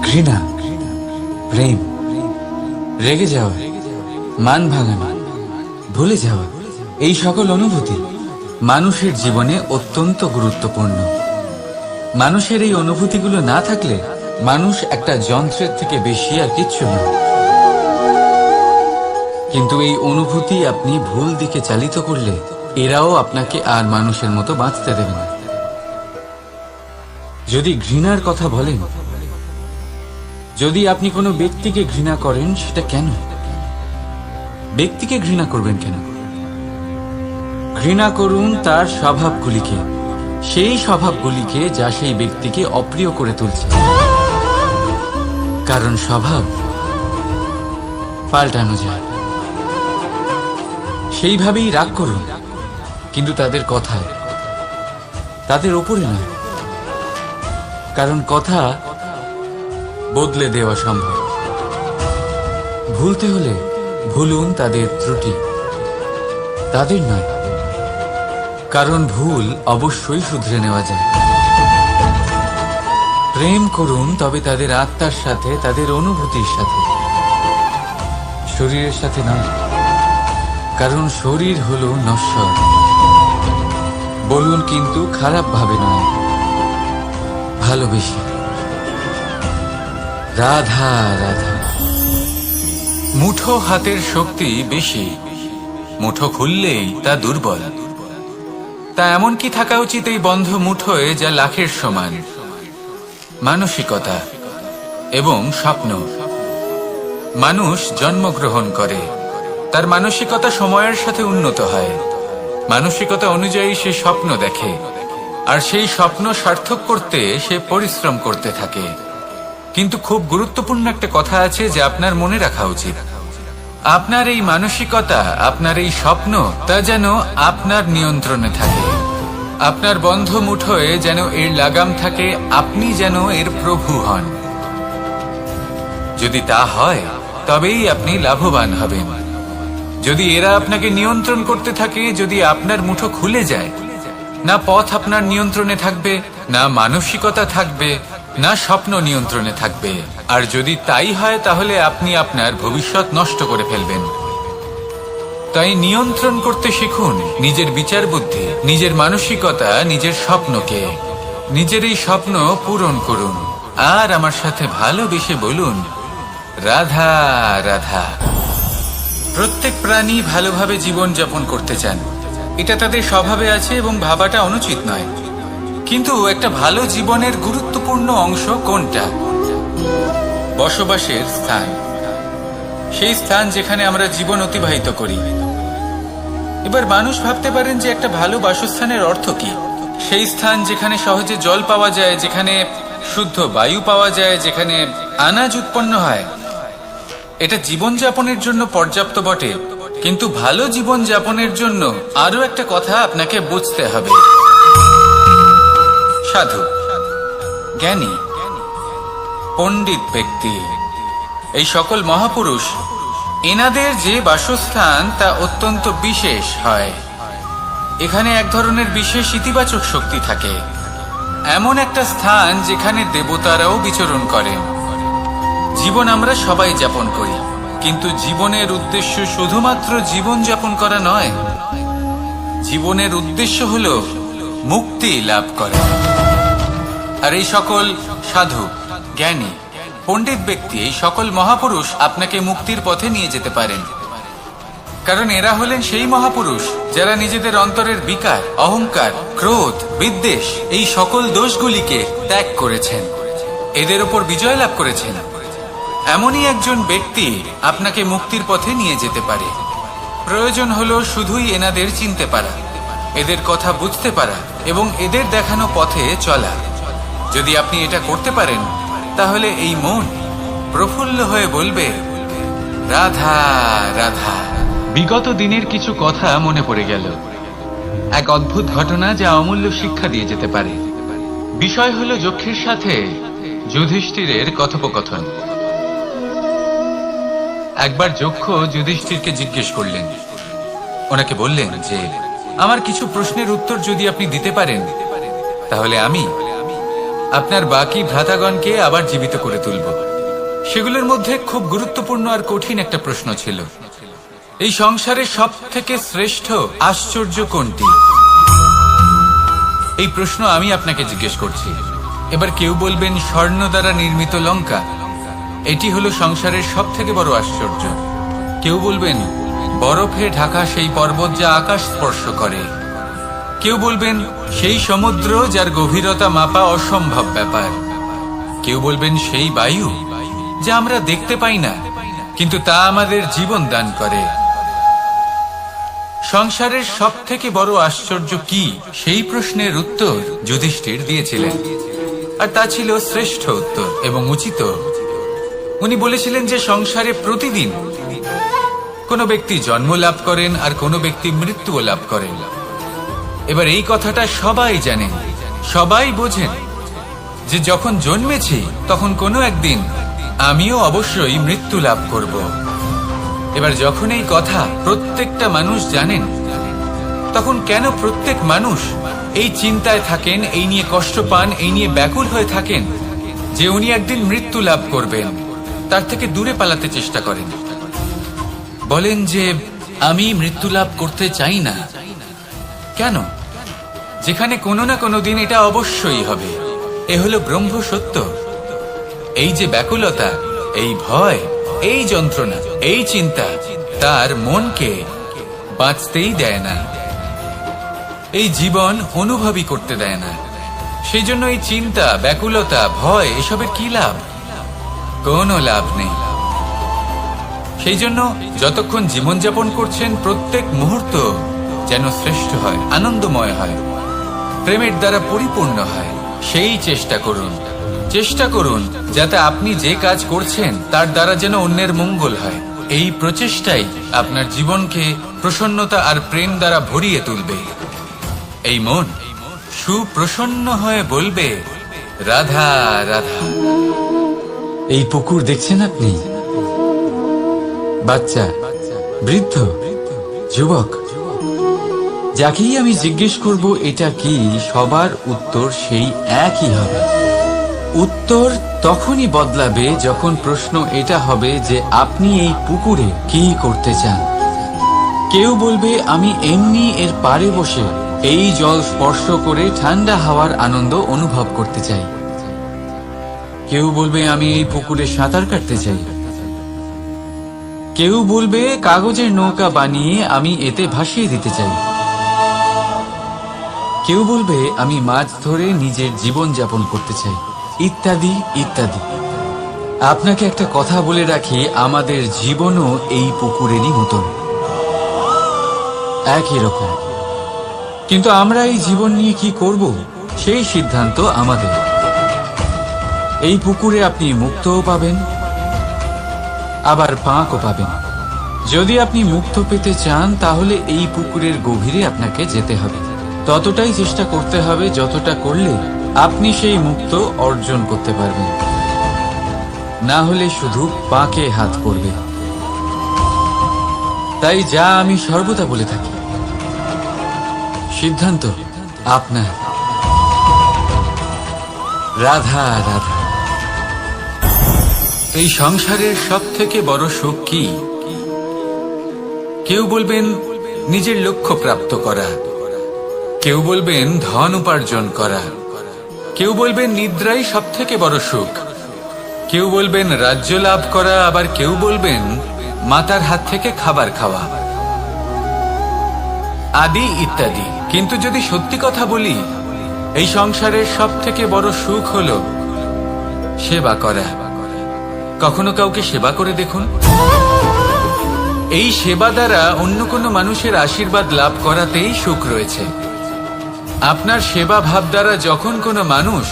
ঘৃণা, প্রেম, রেগে যাওয়া, মান ভাঙানো, ভুলে যাওয়া, এই সকল অনুভূতি মানুষের জীবনে অত্যন্ত গুরুত্বপূর্ণ। মানুষের এই অনুভূতিগুলো না থাকলে মানুষ একটা যন্ত্রের থেকে বেশি আর কিচ্ছু না। কিন্তু এই অনুভূতি আপনি ভুল দিকে চালিত করলে এরাও আপনাকে আর মানুষের মতো বাঁচতে দেবে না। যদি ঘৃণার কথা বলেন, যদি আপনি কোনো ব্যক্তিকে ঘৃণা করেন, সেটা কেন? ব্যক্তিকে ঘৃণা করবেন কেন? ঘৃণা করুন তার স্বভাবগুলিকে, সেই স্বভাবগুলিকে যা সেই ব্যক্তিকে অপ্রিয় করে তুলছে। কারণ স্বভাব পাল্টানো যায়। সেইভাবেই রাগ করুন, কিন্তু তাদের কথায়, তাদের ওপরে না। কারণ কথা বদলে দেওয়া সম্ভব। ভুলতে হলে ভুলুন তাদের ত্রুটি, তাদের নয়। কারণ ভুল অবশ্যই শুধরে নেওয়া যায়। প্রেম করুন, তবে তাদের আত্মার সাথে, তাদের অনুভূতির সাথে, শরীরের সাথে নয়। কারণ শরীর হলো নশ্বর। বলুন, কিন্তু খারাপ ভাবে নয়, ভালোবেসে। রাধা রাধা। মুঠো হাতের শক্তি বেশি, মুঠো খুললেই তা দুর্বল। তা এমন কি থাকা উচিত এই বন্ধ মুঠোয় যা লাখের সমান? মানসিকতা এবং স্বপ্ন। মানুষ জন্মগ্রহণ করে, তার মানসিকতা সময়ের সাথে উন্নত হয়। মানসিকতা অনুযায়ী সে স্বপ্ন দেখে, আর সেই স্বপ্ন সার্থক করতে সে পরিশ্রম করতে থাকে। কিন্তু খুব গুরুত্বপূর্ণ একটা কথা আছে যা আপনার মনে রাখা উচিত। আপনার এই মানসিকতা, আপনার এই স্বপ্ন, তা যেন আপনার নিয়ন্ত্রণে থাকে। আপনার বন্ধ মুঠোয় যেন এর লাগাম থাকে, আপনি যেন এর প্রভু হন। যদি তা হয়, তবেই আপনি লাভবান হবেন। যদি এরা আপনাকে নিয়ন্ত্রণ করতে থাকে, যদি আপনার মুঠো খুলে যায়, না পথ আপনার নিয়ন্ত্রণে থাকবে, না মানসিকতা থাকবে, না স্বপ্ন নিয়ন্ত্রণে থাকবে। আর যদি তাই হয়, তাহলে আপনি আপনার ভবিষ্যৎ নষ্ট করে ফেলবেন। তাই নিয়ন্ত্রণ করতে শিখুন নিজের বিচার বুদ্ধি, নিজের মানসিকতা, নিজের স্বপ্নকে। নিজের এই স্বপ্ন পূরণ করুন, আর আমার সাথে ভালোবেসে বলুন, রাধা রাধা। প্রত্যেক প্রাণী ভালোভাবে জীবন যাপন করতে চান, এটা তাদের স্বভাবে আছে এবং ভাবাটা অনুচিত নয়। কিন্তু একটা ভালো জীবনের গুরুত্বপূর্ণ অংশ কোনটা? বসবাসের স্থান, সেই স্থান যেখানে আমরা জীবন অতিবাহিত করি। এবার মানুষ ভাবতে পারেন যে একটা ভালো বাসস্থানের অর্থ কি? সেই স্থান যেখানে সহজে জল পাওয়া যায়, যেখানে শুদ্ধ বায়ু পাওয়া যায়, যেখানে আনাজ উৎপন্ন হয়। এটা জীবনযাপনের জন্য পর্যাপ্ত বটে, কিন্তু ভালো জীবন যাপনের জন্য আরো একটা কথা আপনাকে বুঝতে হবে। সাধু, জ্ঞানী, পণ্ডিত ব্যক্তি, এই সকল মহাপুরুষ, এনাদের যে বাসস্থান তা অত্যন্ত বিশেষ হয়। এখানে এক ধরনের বিশেষ ইতিবাচক শক্তি থাকে। এমন একটা স্থান যেখানে দেবতারাও বিচরণ করেন। জীবন আমরা সবাই যাপন করি, কিন্তু জীবনের উদ্দেশ্য শুধুমাত্র জীবন যাপন করা নয়। জীবনের উদ্দেশ্য হল মুক্তি লাভ করা। আর এই সকল সাধু, জ্ঞানী, পণ্ডিত ব্যক্তি, এই সকল মহাপুরুষ আপনাকে মুক্তির পথে নিয়ে যেতে পারেন। কারণ এরা হলেন সেই মহাপুরুষ যারা নিজেদের অন্তরের বিকার, অহংকার, ক্রোধ, বিদ্বেষ, এই সকল দোষগুলিকে ত্যাগ করেছেন, এদের উপর বিজয় লাভ করেছেন। এমনই একজন ব্যক্তি আপনাকে মুক্তির পথে নিয়ে যেতে পারে। প্রয়োজন হলো শুধুই এনাদের চিনতে পারা, এদের কথা বুঝতে পারা এবং এদের দেখানো পথে চলা। যদি আপনি এটা করতে পারেন, তাহলে এই মন প্রফুল্ল হয়ে বলবে, রাধা রাধা। বিগত দিনের কিছু কথা মনে পড়ে গেল। এক অদ্ভুত ঘটনা যা অমূল্য শিক্ষা দিয়ে যেতে পারে। বিষয় হলো যক্ষের সাথে যুধিষ্ঠিরের কথোপকথন। একবার যক্ষ যুধিষ্ঠিরকে জিজ্ঞেস করলেন, ওনাকে বললেন যে আমার কিছু প্রশ্নের উত্তর যদি আপনি দিতে পারেন, তাহলে আমি আপনার বাকি ভ্রাতাগণকে আবার জীবিত করে তুলব। সেগুলোর মধ্যে খুব গুরুত্বপূর্ণ আর কঠিন একটা প্রশ্ন ছিল, এই সংসারের সব থেকে শ্রেষ্ঠ আশ্চর্য কোনটি? এই প্রশ্ন আমি আপনাকে জিজ্ঞেস করছি। এবার কেউ বলবেন স্বর্ণ দ্বারা নির্মিত লঙ্কা, এটি হলো সংসারের সব থেকে বড় আশ্চর্য। কেউ বলবেন বরফে ঢাকা সেই পর্বত যা আকাশ স্পর্শ করে। কেউ বলবেন সেই সমুদ্র যার গভীরতা মাপা অসম্ভব ব্যাপার। কেউ বলবেন সেই বায়ু যা আমরা দেখতে পাই না, কিন্তু তা আমাদের জীবন দান করে। সংসারের সব থেকে বড় আশ্চর্য কি, সেই প্রশ্নের উত্তর যুধিষ্ঠির দিয়েছিলেন, আর তা ছিল শ্রেষ্ঠ উত্তর এবং উচিত। উনি বলেছিলেন যে সংসারে প্রতিদিন কোনো ব্যক্তি জন্ম লাভ করেন আর কোনো ব্যক্তি মৃত্যুও লাভ করেন। এবার এই কথাটা সবাই জানেন, সবাই বোঝেন যে যখন জন্মেছি তখন কোনো একদিন আমিও অবশ্যই মৃত্যু লাভ করব। এবার যখন এই কথা প্রত্যেকটা মানুষ জানেন, তখন কেন প্রত্যেক মানুষ এই চিন্তায় থাকেন, এই নিয়ে কষ্ট পান, এই নিয়ে ব্যাকুল হয়ে থাকেন যে উনি একদিন মৃত্যু লাভ করবেন, তার থেকে দূরে পালাতে চেষ্টা করেন? বলেন যে আমি মৃত্যু লাভ করতে চাই না। কেন? যেখানে কোনো না কোনো দিন এটা অবশ্যই হবে। এ হলো ব্রহ্ম সত্য। এই যে ব্যাকুলতা, এই ভয়, এই যন্ত্রণা, এই চিন্তা তার মনকে বাঁচতেই দেয় না, এই জীবন অনুভবই করতে দেয় না। সেই জন্য এই চিন্তা, ব্যাকুলতা, ভয় এসবের কি লাভ? কোনো লাভ নেই। সেই জন্য যতক্ষণ জীবনযাপন করছেন প্রত্যেক মুহূর্ত যেন শ্রেষ্ঠ হয়, আনন্দময় হয়, প্রেমের দ্বারা পরিপূর্ণ হয়, সেই চেষ্টা করুন। চেষ্টা করুন যাতে আপনি যে কাজ করছেন তার দ্বারা যেন অন্যের মঙ্গল হয়। এই প্রচেষ্টাই আপনার জীবনকে প্রসন্নতা আর প্রেম দ্বারা ভরিয়ে তুলবে। এই মন সুপ্রসন্ন হয়ে বলবে রাধা রাধা। এই পুকুর দেখছেন আপনি? বাচ্চা, বৃদ্ধ, যুবক, যাকেই আমি জিজ্ঞেস করব এটা কি, সবার উত্তর সেই একই হবে। উত্তর তখনই বদলাবে যখন প্রশ্ন এটা হবে যে আপনি এই পুকুরে কি করতে চান। কেউ বলবে আমি এমনি এর পাড়ে বসে এই জল স্পর্শ করে ঠান্ডা হাওয়ার আনন্দ অনুভব করতে চাই। কেউ বলবে আমি এই পুকুরে সাঁতার কাটতে চাই। কেউ বলবে কাগজের নৌকা বানিয়ে আমি এতে ভাসিয়ে দিতে চাই। কেউ বলবে আমি মাছ ধরে নিজের জীবন যাপন করতে চাই, ইত্যাদি ইত্যাদি। আপনাকে একটা কথা বলে রাখি, আমাদের জীবনও এই পুকুরেরই মতন, একই রকম। কিন্তু আমরা এই জীবন নিয়ে কি করব সেই সিদ্ধান্ত আমাদের। এই পুকুরে আপনি মুক্তও পাবেন, আবার পাঁকও পাবেন। যদি আপনি মুক্ত পেতে চান তাহলে এই পুকুরের গভীরে আপনাকে যেতে হবে, ততটাই চেষ্টা করতে হবে যতটা করলে আপনি সেই মুক্ত অর্জন করতে পারবেন। না হলে শুধু পাঁকে হাত পড়বে। তাই যা আমি সর্বদা বলে থাকি, সিদ্ধান্ত আপনার। রাধা রাধা। এই সংসারের সব থেকে বড় সুখ কি? কেউ বলবেন নিজের লক্ষ্য প্রাপ্ত করা, কেউ বলবেন ধন উপার্জন করা, কেউ বলবেন নিদ্রাই সব থেকে বড় সুখ, কেউ বলবেন রাজ্য লাভ করা, আবার কেউ বলবেন মাতার হাত থেকে খাবার খাওয়া, আদি ইত্যাদি। কিন্তু যদি সত্যি কথা বলি, এই সংসারের সব থেকে বড় সুখ হলো সেবা করা। কখনো কাউকে সেবা করে দেখুন। এই সেবা দ্বারা অন্য কোনো মানুষের আশীর্বাদ লাভ করাতেই সুখ রয়েছে। আপনার সেবা ভাব দ্বারা যখন কোনো মানুষ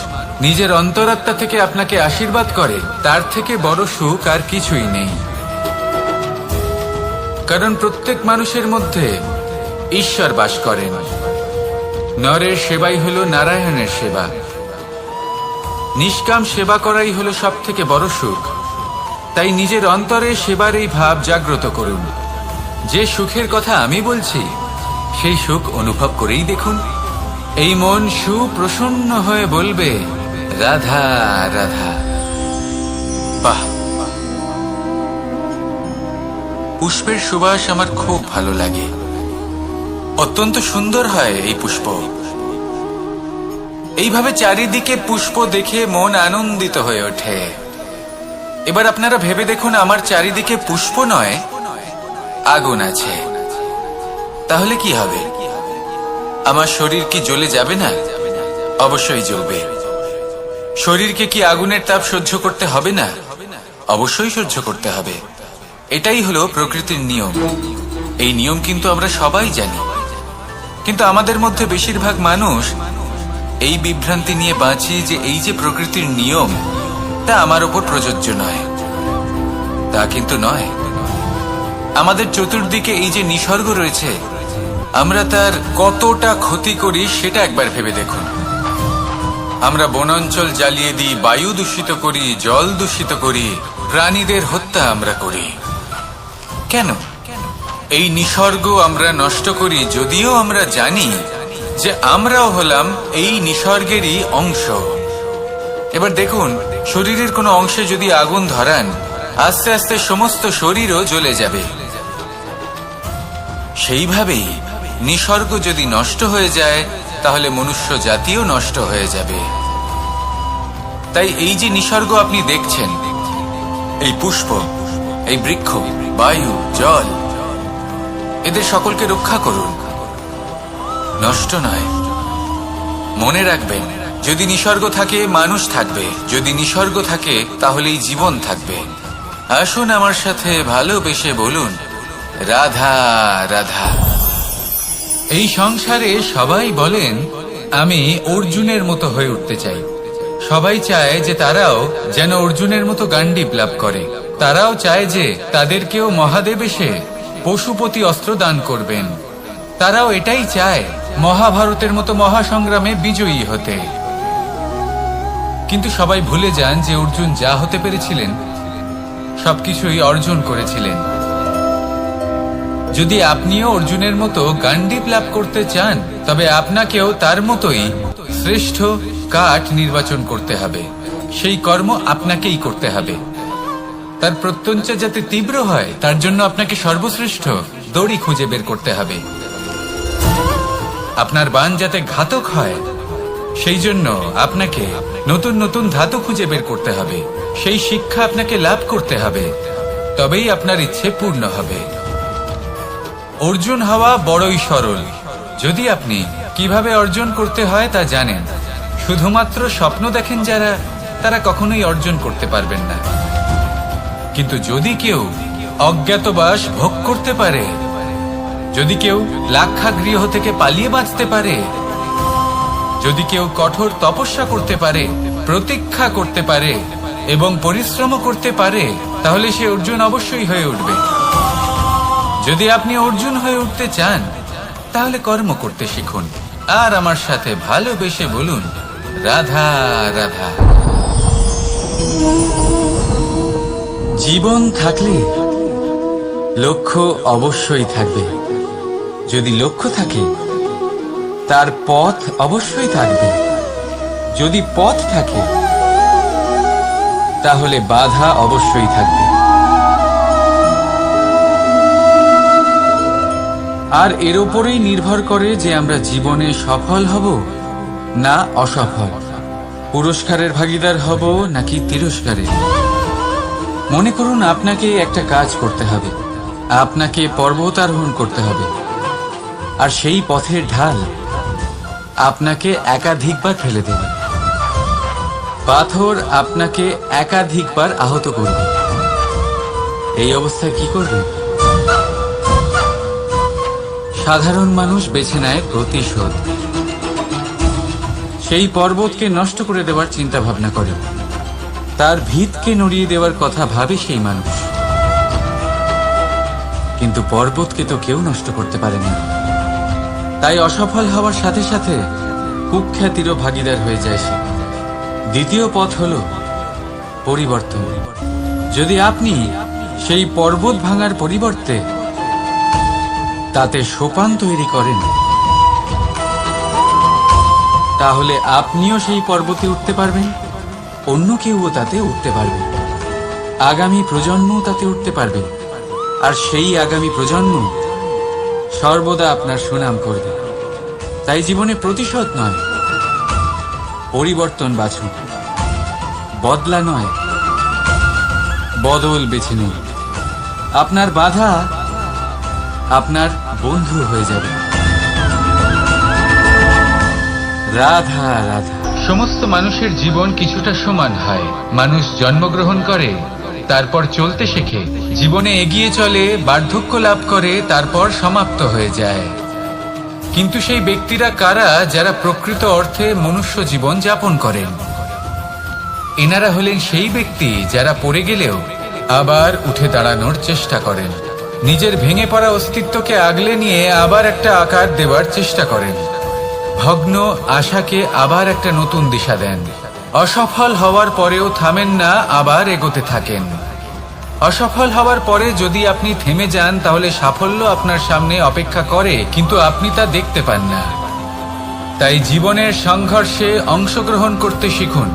নিজের অন্তরাত্মা থেকে আপনাকে আশীর্বাদ করে, তার থেকে বড় সুখ আর কিছুই নেই। কারণ প্রত্যেক মানুষের মধ্যে ঈশ্বর বাস করেন। নরের সেবাই হলো নারায়ণের সেবা। নিষ্কাম সেবা করাই হলো সব থেকে বড় সুখ। তাই নিজের অন্তরে সেবার এই ভাব জাগ্রত করুন। যে সুখের কথা আমি বলছি সেই সুখ অনুভব করেই দেখুন। এই মন সুপ্রসন্ন হয়ে বলবে রাধা রাধা। বাহ, পুষ্পের সুবাস আমার খুব ভালো লাগে। অত্যন্ত সুন্দর হয় এই পুষ্প। এইভাবে চারিদিকে পুষ্প দেখে মন আনন্দিত হয়ে ওঠে। এবার আপনারা ভেবে দেখুন, আমার চারিদিকে পুষ্প নয়, আগুন আছে। তাহলে কি হবে? আমার শরীর কি জ্বলে যাবে না? অবশ্যই জ্বলবে। শরীরকে কি আগুনের তাপ সহ্য করতে হবে না? অবশ্যই সহ্য করতে হবে। এটাই হলো প্রকৃতির নিয়ম। এই নিয়ম কিন্তু আমরা সবাই জানি, কিন্তু আমাদের মধ্যে বেশিরভাগ মানুষ এই বিভ্রান্তি নিয়ে বাঁচি যে এই যে প্রকৃতির নিয়ম, তা আমার ওপর প্রযোজ্য নয়। তা কিন্তু নয়। আমাদের চতুর্দিকে এই যে নিসর্গ রয়েছে, আমরা তার কতটা ক্ষতি করি সেটা একবার ভেবে দেখুন। আমরা বনাঞ্চল জ্বালিয়ে দিই, বায়ু দূষিত করি, জল দূষিত করি, প্রাণীদের হত্যা আমরা করি। কেন? এই নিসর্গ আমরা নষ্ট করি, যদিও আমরা জানি যে আমরাও হলাম এই নিসর্গেরই অংশ। এবার দেখুন, শরীরের কোনো অংশে যদি আগুন ধরান, আস্তে আস্তে সমস্ত শরীরও জ্বলে যাবে। সেইভাবেই নিসর্গ যদি নষ্ট হয়ে যায়, তাহলে মনুষ্য জাতিও নষ্ট হয়ে যাবে। তাই এই যে নিসর্গ আপনি দেখছেন, এই পুষ্প, এই বৃক্ষ, বায়ু, জল, এদের সকলকে রক্ষা করুন, নষ্ট নয়। মনে রাখবেন, যদি নিসর্গ থাকে মানুষ থাকবে, যদি নিসর্গ থাকে তাহলেই জীবন থাকবে। আসুন আমার সাথে ভালোবেসে বলুন, রাধা রাধা। এই সংসারে সবাই বলেন, আমি অর্জুনের মতো হয়ে উঠতে চাই। সবাই চায় যে তারাও যেন অর্জুনের মতো গান্ডীব লাভ করে। তারাও চায় যে তাদেরকেও মহাদেব এসে পশুপতি অস্ত্র দান করবেন। তারাও এটাই চায় মহাভারতের মতো মহাসংগ্রামে বিজয়ী হতে। কিন্তু সবাই ভুলে যান যে অর্জুন যা হতে পেরেছিলেন সবকিছুই অর্জন করেছিলেন। যদি আপনিও অর্জুনের মতো গান্ডীব লাভ করতে চান, তবে আপনাকেও তার মতোই শ্রেষ্ঠ কাঠ নির্বাচন করতে হবে। সেই কর্ম আপনাকেই করতে হবে। তার প্রত্যঞ্চা যাতে তীব্র হয়, তার জন্য আপনাকে সর্বশ্রেষ্ঠ দড়ি খুঁজে বের করতে হবে। আপনার বাণ যাতে ঘাতক হয়, সেই জন্য আপনাকে নতুন নতুন ধাতু খুঁজে বের করতে হবে। সেই শিক্ষা আপনাকে লাভ করতে হবে, তবেই আপনার ইচ্ছে পূর্ণ হবে। অর্জুন হওয়া বড়ই সরল, যদি আপনি কিভাবে অর্জন করতে হয় তা জানেন। শুধুমাত্র স্বপ্ন দেখেন যারা, তারা কখনোই অর্জন করতে পারবেন না। কিন্তু যদি কেউ অজ্ঞাতবাস ভোগ করতে পারে, যদি কেউ লাক্ষাগৃহ থেকে পালিয়ে বাঁচতে পারে, যদি কেউ কঠোর তপস্যা করতে পারে, প্রতীক্ষা করতে পারে এবং পরিশ্রম করতে পারে, তাহলে সে অর্জুন অবশ্যই হয়ে উঠবে। যদি আপনি অর্জুন হয়ে উঠতে চান, তাহলে কর্ম করতে শিখুন আর আমার সাথে ভালোবেসে বলুন, রাধা রাধা। জীবন থাকলে লক্ষ্য অবশ্যই থাকবে। যদি লক্ষ্য থাকে, তার পথ অবশ্যই থাকবে। যদি পথ থাকে, তাহলে বাধা অবশ্যই থাকবে। আর এর উপরেই নির্ভর করে যে আমরা জীবনে সফল হব না অসফল, পুরস্কারের ভাগীদার হব নাকি তিরস্কারের। মনে করুন, আপনাকে একটা কাজ করতে হবে, আপনাকে পর্বত আরোহণ করতে হবে, আর সেই পথের ঢাল আপনাকে একাধিকবার ফেলে দেবে। পাথর আপনাকে একাধিকবার আহত করবে। এই অবস্থায় কি করবে? সাধারণ মানুষ বেছে নেয় প্রতিশোধ। সেই পর্বতকে নষ্ট করে দেওয়ার চিন্তা ভাবনা করে, তার ভিতকে নড়িয়ে দেওয়ার কথা ভাবে সেই মানুষ। কিন্তু পর্বতকে তো কেউ নষ্ট করতে পারে না। তাই অসফল হওয়ার সাথে সাথে কুখ্যাতিরও ভাগীদার হয়ে যায় সে। দ্বিতীয় পথ হলো পরিবর্তন। যদি আপনি সেই পর্বত ভাঙার পরিবর্তে তাতে সোপান তৈরি করেন, তাহলে আপনিও সেই পর্বতে উঠতে পারবেন অন্য কেউও তাতে উঠতে পারবে, আগামী প্রজন্মও তাতে উঠতে পারবে, আর সেই আগামী প্রজন্ম সর্বদা আপনার সুনাম করবে। তাই জীবনে প্রতিশোধ নয়, পরিবর্তন বাছুন। বদলা নয়, বদল বেছে নিন। আপনার বাধা আপনার বন্ধু হয়ে যাবে। রাধা রাধা। সমস্ত মানুষের জীবন কিছুটা সমান হয়। মানুষ জন্মগ্রহণ করে, তারপর চলতে শেখে, জীবনে এগিয়ে চলে, বার্ধক্য লাভ করে, তারপর সমাপ্ত হয়ে যায়। কিন্তু সেই ব্যক্তিরা কারা যারা প্রকৃত অর্থে মনুষ্য জীবন যাপন করেন? এনারা হলেন সেই ব্যক্তি যারা পড়ে গেলেও আবার উঠে দাঁড়ানোর চেষ্টা করেন, নিজের ভেঙে পড়া অস্তিত্বকে আগলে নিয়ে আবার একটা আকার দেওয়ার চেষ্টা করেন, ভগ্ন আশাকে আবার একটা নতুন দিশা দেন। অসফল হওয়ার পরেও থামেন না, আবার এগোতে থাকেন। অসফল হওয়ার পরে যদি আপনি থেমে যান তাহলে সাফল্য আপনার সামনে অপেক্ষা করে, কিন্তু আপনি তা দেখতে পান না। তাই জীবনের সংঘর্ষে অংশগ্রহণ করতে শিখুন।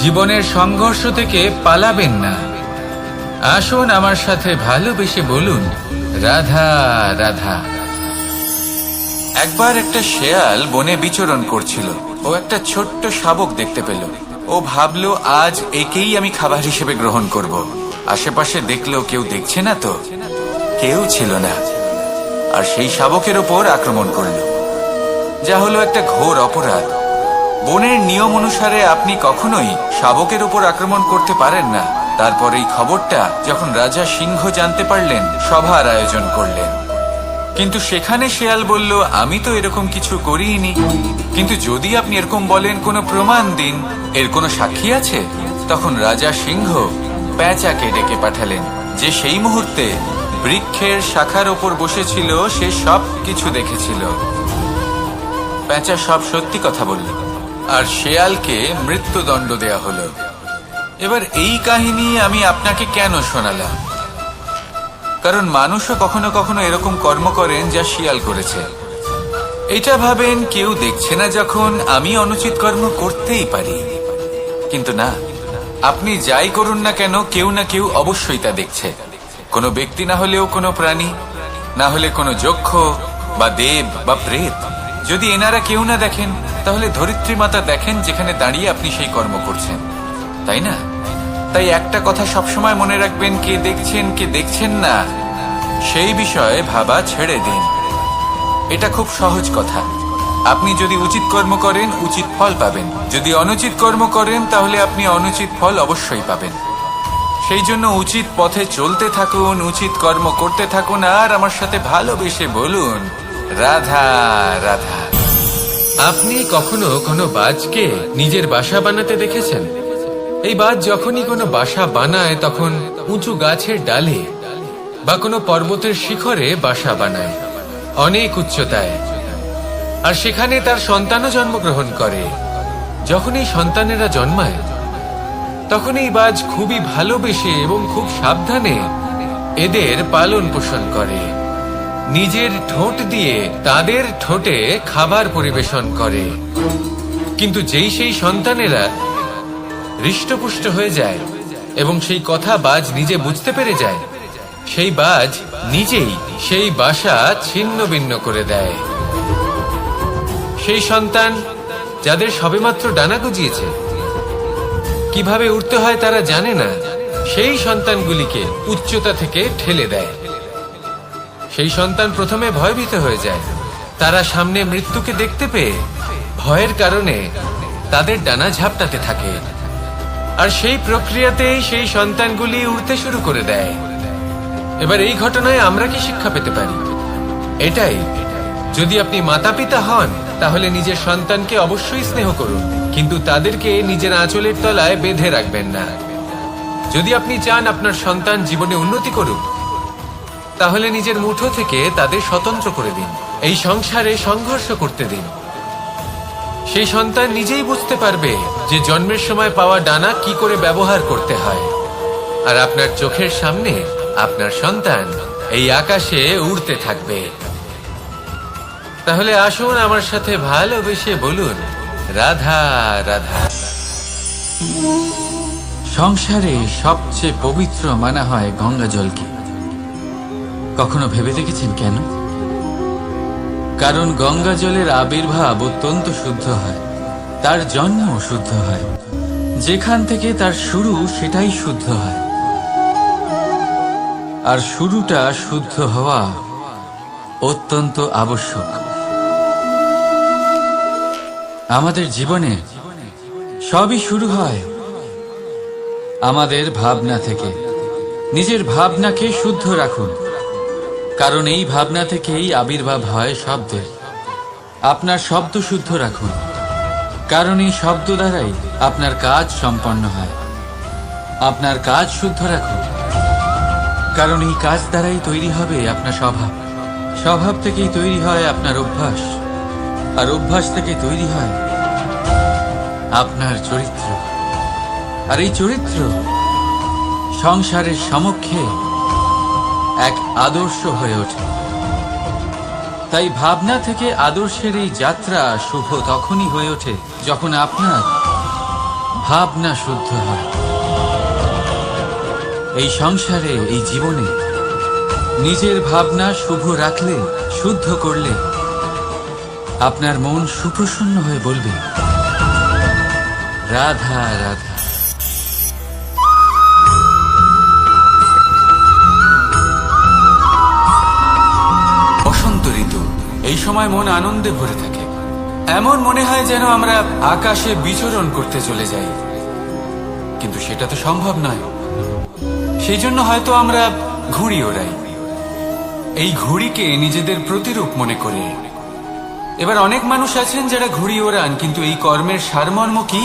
জীবনের সংঘর্ষ থেকে পালাবেন না। আসুন আমার সাথে ভালোবেসে বলুন, রাধা রাধা। একবার একটা শেয়াল বনে বিচরণ করছিল। ও একটা ছোট্ট শাবক দেখতে পেল। ও ভাবলো, আজ একেই আমি খাবার হিসেবে গ্রহণ করব। আশেপাশে দেখলো কেউ দেখছে না, তো কেউ ছিল না, আর সেই শাবকের ওপর আক্রমণ করল, যা হলো একটা ঘোর অপরাধ। বনের নিয়ম অনুসারে আপনি কখনোই শাবকের উপর আক্রমণ করতে পারেন না। তারপর এই খবরটা যখন রাজা সিংহ জানতে পারলেন, সভার আয়োজন করলেন। কিন্তু সেখানে শেয়াল বলল, আমি তো এরকম কিছু করিনি। কিন্তু যদি আপনি এরকম বলেন, কোনো প্রমাণ দিন, এর কোনো সাক্ষী আছে? তখন রাজা সিংহ পেঁচাকে ডেকে পাঠালেন, যে সেই মুহূর্তে বৃক্ষের শাখার ওপর বসেছিল। সে সব কিছু দেখেছিল। পেঁচা সব সত্যি কথা বলল, আর শেয়ালকে মৃত্যুদণ্ড দেয়া হলো। এবার এই কাহিনী আমি আপনাকে কেন শোনালাম? কারণ মানুষও কখনো কখনো এরকম কর্ম করেন যা শিয়াল করেছে। এটা ভাবেন কেউ দেখছে না, যখন আমি অনুচিত কর্ম করতেই পারি। কিন্তু না, আপনি যাই করুন না কেন, কেউ না কেউ অবশ্যই তা দেখছে। কোনো ব্যক্তি না হলেও কোনো প্রাণী, না হলে কোনো যক্ষ বা দেব বা প্রেত। যদি এনারা কেউ না দেখেন, তাহলে ধরিত্রী মাতা দেখেন, যেখানে দাঁড়িয়ে আপনি সেই কর্ম করছেন, তাই না? তাই একটা কথা সবসময় মনে রাখবেন, কে দেখছেন কে দেখছেন না সেই বিষয়ে ভাবা ছেড়ে দিন। এটা খুব সহজ কথা। আপনি যদি উচিত কর্ম করেন, উচিত ফল পাবেন। যদি অনুচিত কর্ম করেন, তাহলে আপনি অনুচিত ফল অবশ্যই পাবেন। সেই জন্য উচিত পথে চলতে থাকুন, উচিত কর্ম করতে থাকুন, আর আমার সাথে ভালোবেসে বলুন, রাধা রাধা। আপনি কখনো কোনো বাজকে নিজের বাসা বানাতে দেখেছেন? এই বাজ যখনই কোনো বাসা বানায়, তখন উঁচু গাছের ডালে বা কোনো পর্বতের শিখরে বাসা বানায়, অনেক উচ্চতায়। আর সেখানে তার সন্তানও জন্মগ্রহণ করে। যখন এই সন্তানেরা জন্মায়, তখন এই বাজ খুবই ভালোবেসে এবং খুব সাবধানে এদের পালন পোষণ করে। নিজের ঠোঁট দিয়ে তাদের ঠোঁটে খাবার পরিবেশন করে। কিন্তু যেই সেই সন্তানেরা হৃষ্টপুষ্ট হয়ে যায় এবং সেই কথা বাজ নিজে বুঝতে পেরে যায়, সেই বাজ নিজেই সেই বাসা ছিন্ন ভিন্ন করে দেয়। সেই সন্তান যাদের সবেমাত্র ডানা গজিয়েছে, কিভাবে উঠতে হয় তারা জানে না, সেই সন্তানগুলিকে উচ্চতা থেকে ঠেলে দেয়। সেই সন্তান প্রথমে ভয়ভীত হয়ে যায়। তারা সামনে মৃত্যুকে দেখতে পেয়ে ভয়ের কারণে তাদের ডানা ঝাপটাতে থাকে, আর সেই প্রক্রিয়াতেই সেই সন্তানগুলি উড়তে শুরু করে দেয়। এবার এই ঘটনায় আমরা কি শিক্ষা পেতে পারি? এটাই, যদি আপনি মাতা পিতা হন, তাহলে নিজের সন্তানকে অবশ্যই স্নেহ করুন, কিন্তু তাদেরকে নিজের আঁচলের তলায় বেঁধে রাখবেন না। যদি আপনি চান আপনার সন্তান জীবনে উন্নতি করুক, তাহলে নিজের মুঠো থেকে তাদের স্বতন্ত্র করে দিন। এই সংসারে সংঘর্ষ করতে দিন। সেই সন্তান নিজেই বুঝতে পারবে যে জন্মের সময় পাওয়া ডানা কি করে ব্যবহার করতে হয়। আর আপনার চোখের সামনে আপনার সন্তান এই আকাশে উড়তে থাকবে। তাহলে আসুন আমার সাথে ভালোবেসে বলুন, রাধা রাধা। সংসারে সবচেয়ে পবিত্র মানা হয় গঙ্গা জলকে। কখনো ভেবে দেখেছেন কেন? কারণ গঙ্গা জলের আবির্ভাব অত্যন্ত শুদ্ধ হয়, তার জন্ম শুদ্ধ হয়, যেখান থেকে তার শুরু সেটাই শুদ্ধ হয়। আর শুরুটা শুদ্ধ হওয়া অত্যন্ত আবশ্যক। আমাদের জীবনে সবই শুরু হয় আমাদের ভাবনা থেকে। নিজের ভাবনাকে শুদ্ধ রাখুন, কারণ এই ভাবনা থেকেই আবির্ভাব হয় শব্দের। আপনার শব্দ শুদ্ধ রাখুন, কারণ এই শব্দ দ্বারাই আপনার কাজ সম্পন্ন হয়। আপনার কাজ শুদ্ধ রাখুন, কারণ এই কাজ দ্বারাই তৈরি হবে আপনার স্বভাব। স্বভাব থেকেই তৈরি হয় আপনার অভ্যাস, আর অভ্যাস থেকে তৈরি হয় আপনার চরিত্র। আর এই চরিত্র সংসারের সমক্ষে এক আদর্শ হয়ে ওঠে। তাই ভাবনা থেকে আদর্শের এই যাত্রা শুভ তখনই হয়ে ওঠে যখন আপনার ভাবনা শুদ্ধ হয়। এই সংসারে, এই জীবনে নিজের ভাবনা শুভ রাখলে, শুদ্ধ করলে আপনার মন সুপ্রসন্ন হয়ে বলবে, রাধা রাধা। বসন্ত ঋতু, এই সময় মন আনন্দে ভরে থাকে। এমন মনে হয় যেন আমরা আকাশে বিচরণ করতে চলে যাই, কিন্তু সেটা তো সম্ভব নয়। সেই জন্য হয়তো আমরা ঘুড়ি ওড়াই, এই ঘুড়িকে নিজেদের প্রতিরূপ মনে করে। এবার অনেক মানুষ আছেন যারা ঘুড়ি ওড়ান, কিন্তু এই কর্মের সারমর্ম কি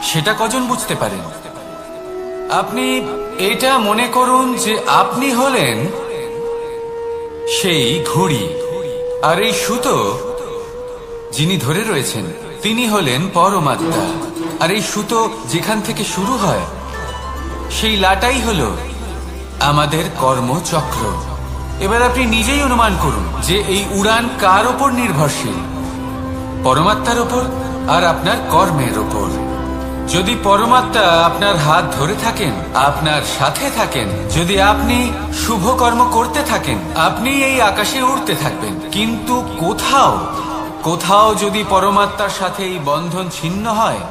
সেটা কজন বুঝতে পারেন? আপনি এটা মনে করুন যে আপনি হলেন সেই ঘুড়ি, আর এই সুতো যিনি ধরে রয়েছেন তিনি হলেন পরমাত্মা। আর এই সুতো যেখান থেকে শুরু হয় সেই লাটাই হলো আমাদের কর্মচক্র। এবার আপনি নিজেই অনুমান করুন যে এই উড়ান কার ওপর নির্ভরশীল? পরমাত্মার ওপর আর আপনার কর্মের ওপর। যদি পরমাত্মা আপনার হাত ধরে থাকেন, আপনার সাথে থাকেন, যদি আপনি শুভ কর্ম করতে থাকেন, আপনি এই আকাশে উড়তে থাকবেন। কিন্তু কোথাও কোথাও যদি পরমাত্মার সাথে এই বন্ধন ছিন্ন হয়,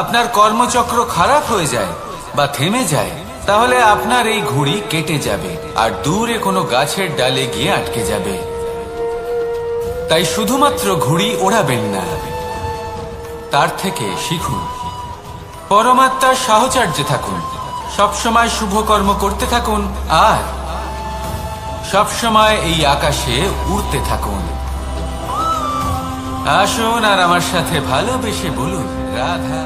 আপনার কর্মচক্র খারাপ হয়ে যায় বা থেমে যায়, তাহলে আপনার এই ঘুড়ি কেটে যাবে আর দূরে কোনো গাছের ডালে গিয়ে আটকে যাবে। তাই শুধুমাত্র ঘুড়ি ওড়াবেন না, তার থেকে শিখুন, পরমাত্মার সাহচর্যে থাকুন, সবসময় শুভ কর্ম করতে থাকুন, আর সবসময় এই আকাশে উড়তে থাকুন। আসুন আর আমার সাথে ভালোবেসে বলুন, রাধা।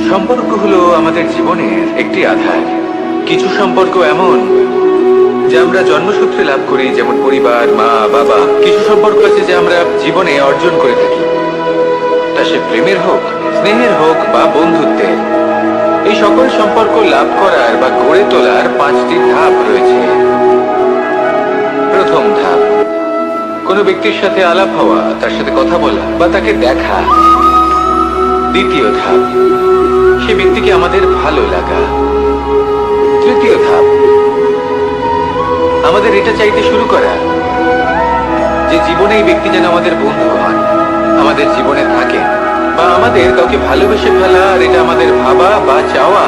সম্পর্ক হলো আমাদের জীবনের একটি আধার। কিছু সম্পর্ক এমন যা আমরা জন্মসূত্রে লাভ করি, যেমন পরিবার, মা, বাবা। কিছু সম্পর্ক আছে যা আমরা জীবনে অর্জন করে থাকি, তা সে প্রেমের হোক, স্নেহের হোক বা বন্ধুত্বের। এই সকল সম্পর্ক লাভ করার বা গড়ে তোলার 5টি ধাপ রয়েছে। প্রথম ধাপ, কোনো ব্যক্তির সাথে আলাপ হওয়া, তার সাথে কথা বলা বা তাকে দেখা। দ্বিতীয় ধাপ, সে ব্যক্তিকে আমাদের ভালো লাগা। তৃতীয় ধাপ, আমাদের এটা চাইতে শুরু করা যে জীবনে এই ব্যক্তি যেন আমাদের বন্ধু হন, আমাদের জীবনে থাকেন, বা আমাদের কাউকে ভালোবেসে ফেলা। আর এটা আমাদের ভাবা বা চাওয়া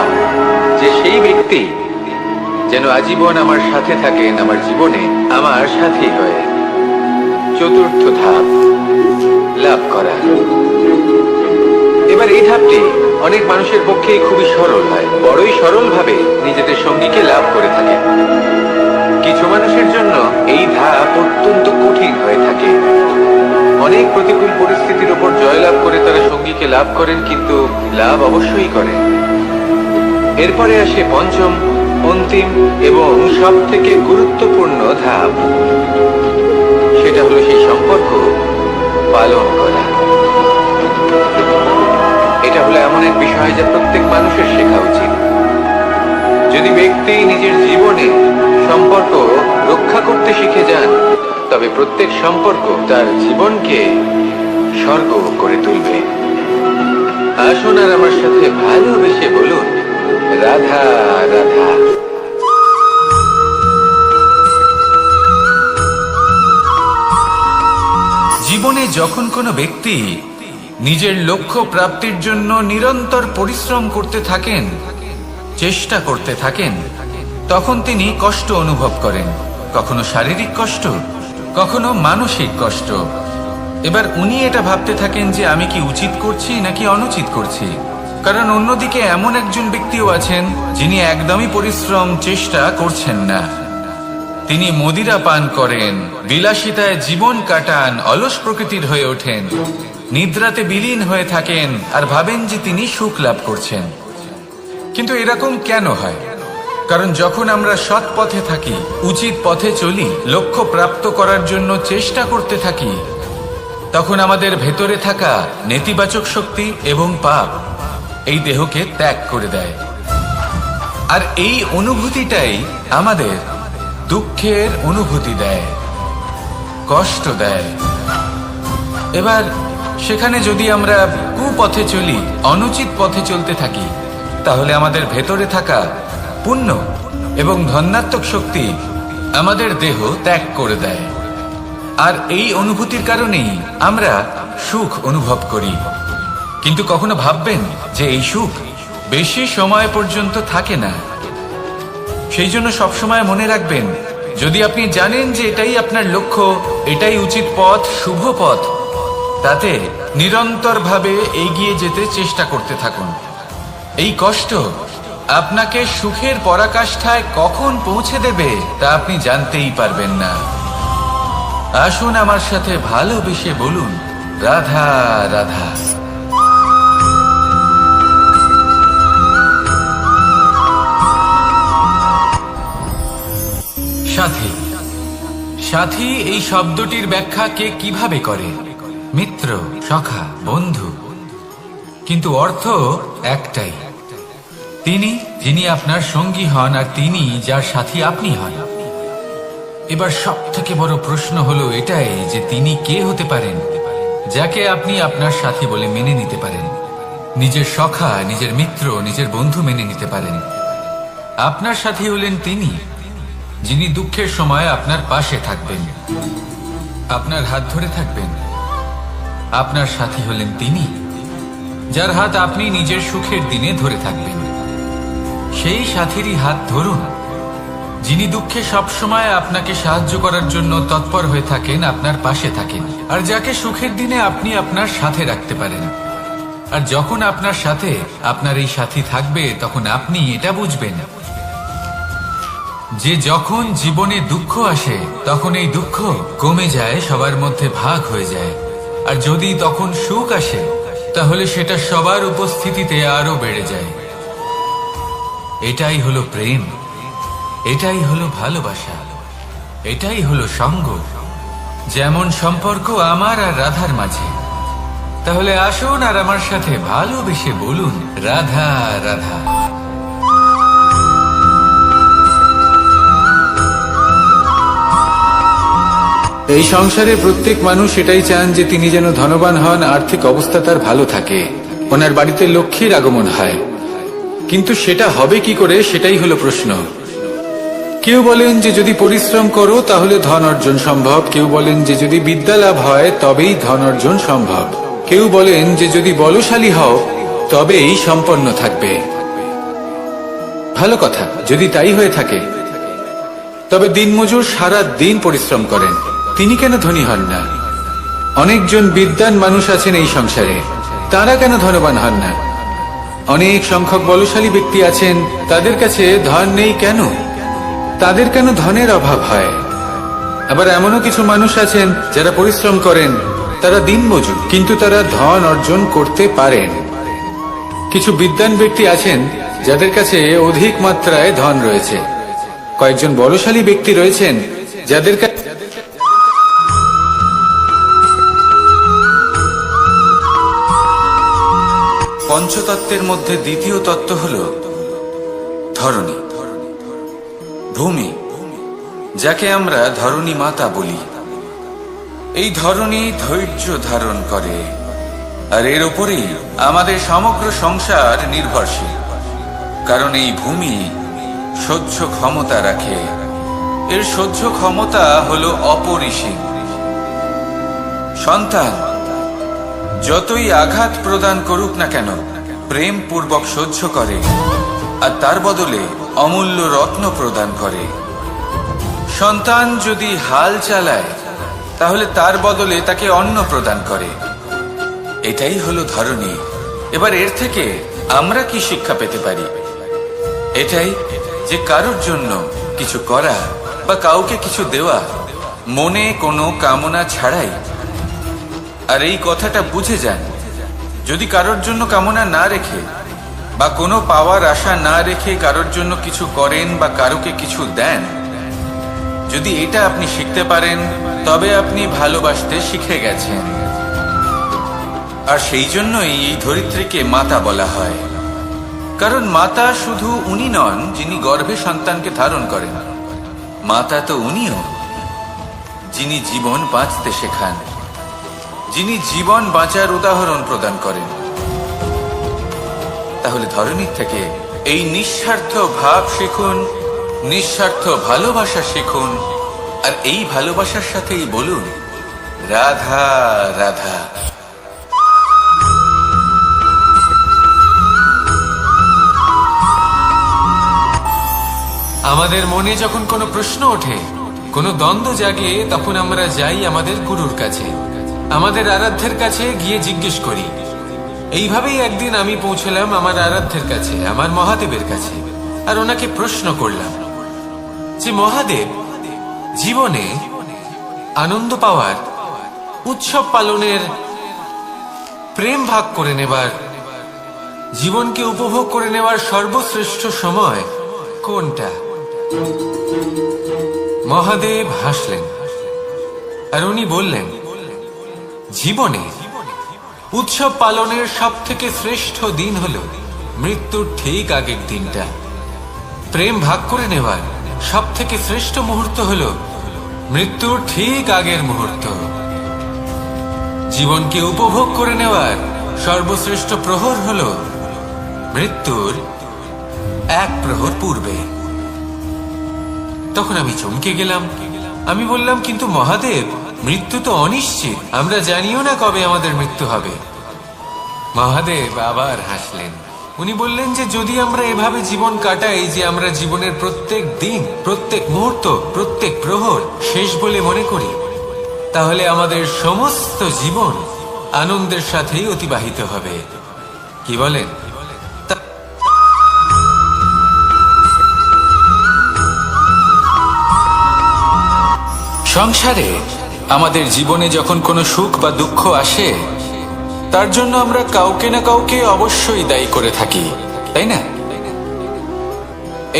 যে সেই ব্যক্তি যেন আজীবন আমার সাথে থাকেন, আমার জীবনে আমার সাথী হয়ে। চতুর্থ ধাপ, লাভ করা। এবার এই ধাপটি অনেক মানুষের পক্ষেই খুবই সরল হয়, বড়ই সরলভাবে নিজেদের সঙ্গীকে লাভ করে থাকে। কিছু মানুষের জন্য এই ধাপ অত্যন্ত কঠিন হয়ে থাকে। অনেক প্রতিকূল পরিস্থিতির উপর জয়লাভ করে তারা সঙ্গীকে লাভ করেন, কিন্তু লাভ অবশ্যই করেন। এরপরে আসে পঞ্চম, অন্তিম এবং সব থেকে গুরুত্বপূর্ণ ধাপ। সেটা হলো সেই সম্পর্ক পালন করা। এটা হলো এমন এক বিষয় যা প্রত্যেক মানুষের শেখা উচিত। যদি ব্যক্তি নিজের জীবনে সম্পর্ক রক্ষা করতে শিখে যান, তবে প্রত্যেক সম্পর্ক তার জীবনকে স্বর্গ করে তুলবে। আসুন আর আমার সাথে ভালোবেসে বলুন, রাধা রাধা। জীবনে যখন কোনো ব্যক্তি নিজের লক্ষ্য প্রাপ্তির জন্য নিরন্তর পরিশ্রম করতে থাকেন, চেষ্টা করতে থাকেন, তখন তিনি কষ্ট অনুভব করেন, কখনো শারীরিক কষ্ট, কখনো মানসিক কষ্ট। এবার উনি এটা ভাবতে থাকেন যে আমি কি উচিত করছি নাকি অনুচিত করছি। কারণ অন্যদিকে এমন একজন ব্যক্তিও আছেন যিনি একদমই পরিশ্রম চেষ্টা করছেন না। তিনি মদিরা পান করেন, বিলাসিতায় জীবন কাটান, অলস প্রকৃতির হয়ে ওঠেন, নিদ্রাতে বিলীন হয়ে থাকেন আর ভাবেন যে তিনি সুখ লাভ করছেন। কিন্তু এরকম কেন হয়? কারণ যখন আমরা সৎ পথে থাকি, উচিত পথে চলি, লক্ষ্য প্রাপ্ত করার জন্য চেষ্টা করতে থাকি, তখন আমাদের ভেতরে থাকা নেতিবাচক শক্তি এবং পাপ এই দেহকে ত্যাগ করে দেয়। আর এই অনুভূতিটাই আমাদের দুঃখের অনুভূতি দেয়, কষ্ট দেয়। এবার সেখানে যদি আমরা কুপথে চলি, অনুচিত পথে চলতে থাকি, তাহলে আমাদের ভেতরে থাকা পুণ্য এবং ধনাত্মক শক্তি আমাদের দেহ ত্যাগ করে দেয়। আর এই অনুভূতির কারণেই আমরা সুখ অনুভব করি। কিন্তু কখনো ভাববেন যে এই সুখ বেশি সময় পর্যন্ত থাকে না। সেই জন্য সবসময় মনে রাখবেন, যদি আপনি জানেন যে এটাই আপনার লক্ষ্য, এটাই উচিত পথ, শুভ পথ, তাতে নিরন্তরভাবে এগিয়ে যেতে চেষ্টা করতে থাকুন। এই কষ্ট আপনাকে সুখের পরাকাষ্ঠায় কখন পৌঁছে দেবে তা আপনি জানতেই পারবেন না। আসুন আমার সাথে ভালোবেসে বলুন, রাধা রাধা। সাথী। সাথী এই শব্দটির ব্যাখ্যা কে কিভাবে করে? মিত্র, সখা, বন্ধু। কিন্তু অর্থ একটাই, তিনি যিনি আপনার সঙ্গী হন আর তিনি যার সাথী আপনি হন। এবার সব থেকে বড় প্রশ্ন হলো এটাই যে তিনি কে হতে পারেন যাকে আপনি আপনার সাথী বলে মেনে নিতে পারেন, নিজের সখা, নিজের মিত্র, নিজের বন্ধু মেনে নিতে পারেন। আপনার সাথী হলেন তিনি যিনি দুঃখের সময় আপনার পাশে থাকবেন, আপনার হাত ধরে থাকবেন। আপনার সাথী হলেন তিনি যার হাত আপনি নিজের সুখের দিনে ধরে থাকবেন। সেই সাথীরই হাত ধরুন যিনি দুঃখে সবসময় আপনাকে সাহায্য করার জন্য তৎপর হয়ে থাকেন, আপনার পাশে থাকেন, আর যাকে সুখের দিনে আপনি আপনার সাথে রাখতে পারেন। আর যখন আপনার সাথে আপনার এই সাথী থাকবে, তখন আপনি এটা বুঝবেন যে যখন জীবনে দুঃখ আসে, তখন এই দুঃখ কমে যায়, সবার মধ্যে ভাগ হয়ে যায়। আর যদি তখন সুখ আসে, তাহলে সেটা সবার উপস্থিতিতে আরো বেড়ে যায়। এটাই হলো প্রেম, এটাই হলো ভালোবাসা, এটাই হলো সঙ্গ। যেমন সম্পর্ক আমার আর রাধার মাঝে। তাহলে আসুন আর আমার সাথে ভালোবেসে বলুন, রাধা রাধা। এই সংসারে প্রত্যেক মানুষ এটাই চান যে তিনি যেন ধনবান হন, আর্থিক অবস্থা তার ভালো থাকে, ওনার বাড়িতে লক্ষ্মীর আগমন হয়। কিন্তু সেটা হবে কি করে, সেটাই হলো প্রশ্ন। কেউ বলেন যে যদি পরিশ্রম করো তাহলে ধন অর্জন সম্ভব, কেউ বলেন যে যদি বিদ্যা লাভ হয় তবেই ধন অর্জন সম্ভব, কেউ বলেন যে যদি বলশালী হও তবেই সম্পন্ন থাকবে। ভালো কথা, যদি তাই হয়ে থাকে, তবে দিনমজুর সারা দিন পরিশ্রম করেন, তিনি কেন ধনী হন না? অনেকজন বিদ্বান মানুষ আছেন এই সংসারে, তারা কেন ধনবান হন না? অনেক সংখ্যক বলশালী ব্যক্তি আছেন, তাদের কাছে ধন নেই কেন? তাদের কেন ধনের অভাব হয়? আবার এমনও কিছু মানুষ আছেন যারা পরিশ্রম করেন, তারা দিনমজুর, কিন্তু তারা ধন অর্জন করতে পারেন। কিছু বিদ্বান ব্যক্তি আছেন যাদের কাছে অধিক মাত্রায় ধন রয়েছে, কয়েকজন বলশালী ব্যক্তি রয়েছেন যাদের কাছে পঞ্চতত্ত্বের মধ্যে দ্বিতীয় তত্ত্ব হল ধরণী, ভূমি, যাকে আমরা ধরণী মাতা বলি। এই ধরণী ধৈর্য ধারণ করে, আর এর উপরেই আমাদের সমগ্র সংসার নির্ভরশীল। কারণ এই ভূমি সহ্য ক্ষমতা রাখে, এর সহ্য ক্ষমতা হলো অপরিসীম। সন্তান যতই আঘাত প্রদান করুক না কেন, প্রেম পূর্বক সহ্য করে, আর তার বদলে অমূল্য রত্ন প্রদান করে। সন্তান যদি হাল চালায়, তাহলে তার বদলে তাকে অন্ন প্রদান করে। এটাই হলো ধরনী। এবার এর থেকে আমরা কি শিক্ষা পেতে পারি? এটাই যে কারোর জন্য কিছু করা বা কাউকে কিছু দেওয়া মনে কোনো কামনা ছাড়াই। আর এই কথাটা বুঝে যান, যদি কারোর জন্য কামনা না রেখে বা কোনো পাওয়ার আশা না রেখে কারোর জন্য কিছু করেন বা কারোকে কিছু দেন, যদি এটা আপনি শিখতে পারেন, তবে আপনি ভালোবাসতে শিখে গেছেন। আর সেই জন্যই এই ধরিত্রীকে মাতা বলা হয়। কারণ মাতা শুধু উনি নন যিনি গর্ভে সন্তানকে ধারণ করেন, মাতা তো উনিও যিনি জীবন বাঁচতে শেখান, যিনি জীবন বাঁচার উদাহরণ প্রদান করেন। তাহলে ধরণীর থেকে এই নিঃস্বার্থ ভাব শিখুন, নিঃস্বার্থ ভালোবাসা শিখুন, আর এই ভালোবাসার সাথেই বলুন রাধা রাধা। আমাদের মনে যখন কোনো প্রশ্ন ওঠে, কোনো দ্বন্দ্ব জাগে, তখন আমরা যাই আমাদের গুরুর কাছে, আমাদের আরাধ্যের কাছে গিয়ে জিজ্ঞেস করি। এইভাবেই একদিন আমি পৌঁছলাম আমার আরাধ্যের কাছে, আমার মহাদেবের কাছে, আর ওনাকে প্রশ্ন করলাম যে মহাদেব, জীবনে আনন্দ পাওয়ার, উৎসব পালনের, প্রেম ভাগ করে নেবার, জীবনকে উপভোগ করে নেওয়ার সর্বশ্রেষ্ঠ সময় কোনটা? মহাদেব হাসলেন আর উনি বললেন, জীবনে উৎসব পালনের সব থেকে শ্রেষ্ঠ দিন হলো মৃত্যুর ঠিক আগের দিনটা। প্রেম ভাগ করে নেওয়ার সব থেকে শ্রেষ্ঠ মুহূর্ত হলো মৃত্যুর ঠিক আগের মুহূর্ত। জীবনকে উপভোগ করে নেওয়ার সর্বশ্রেষ্ঠ প্রহর হলো মৃত্যুর এক প্রহর পূর্বে। তখন আমি চমকে গেলাম। আমি বললাম, কিন্তু মহাদেব, মৃত্যু তো অনিশ্চিত, আমরা জানিও না কবে আমাদের মৃত্যু হবে। মহাদেব আবার হাসলেন। উনি বললেন যে যদি আমরা এভাবে জীবন কাটাই যে আমরা জীবনের প্রত্যেক দিন, প্রত্যেক মুহূর্ত, প্রত্যেক প্রহর শেষ বলে মনে করি, তাহলে আমাদের সমস্ত জীবন আনন্দের সাথেই অতিবাহিত হবে। কি বলেন? সংসারে আমাদের জীবনে যখন কোনো সুখ বা দুঃখ আসে, তার জন্য আমরা কাউকে না কাউকে অবশ্যই দায়ী করে থাকি, তাই না?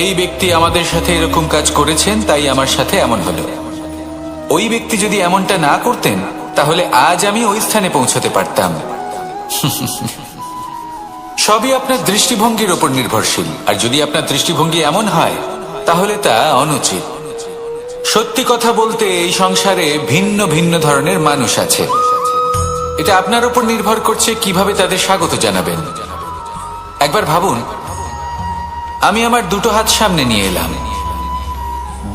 এই ব্যক্তি আমাদের সাথে এরকম কাজ করেছেন, তাই আমার সাথে এমন হলো। ওই ব্যক্তি যদি এমনটা না করতেন, তাহলে আজ আমি ওই স্থানে পৌঁছতে পারতাম। সবই আপনার দৃষ্টিভঙ্গির ওপর নির্ভরশীল। আর যদি আপনার দৃষ্টিভঙ্গি এমন হয়, তাহলে তা অনুচিত। সত্যি কথা বলতে, এই সংসারে ভিন্ন ভিন্ন ধরনের মানুষ আছে। এটা আপনার উপর নির্ভর করছে কিভাবে তাদের স্বাগত জানাবেন। একবার ভাবুন, আমি আমার দুটো হাত সামনে নিয়ে এলাম,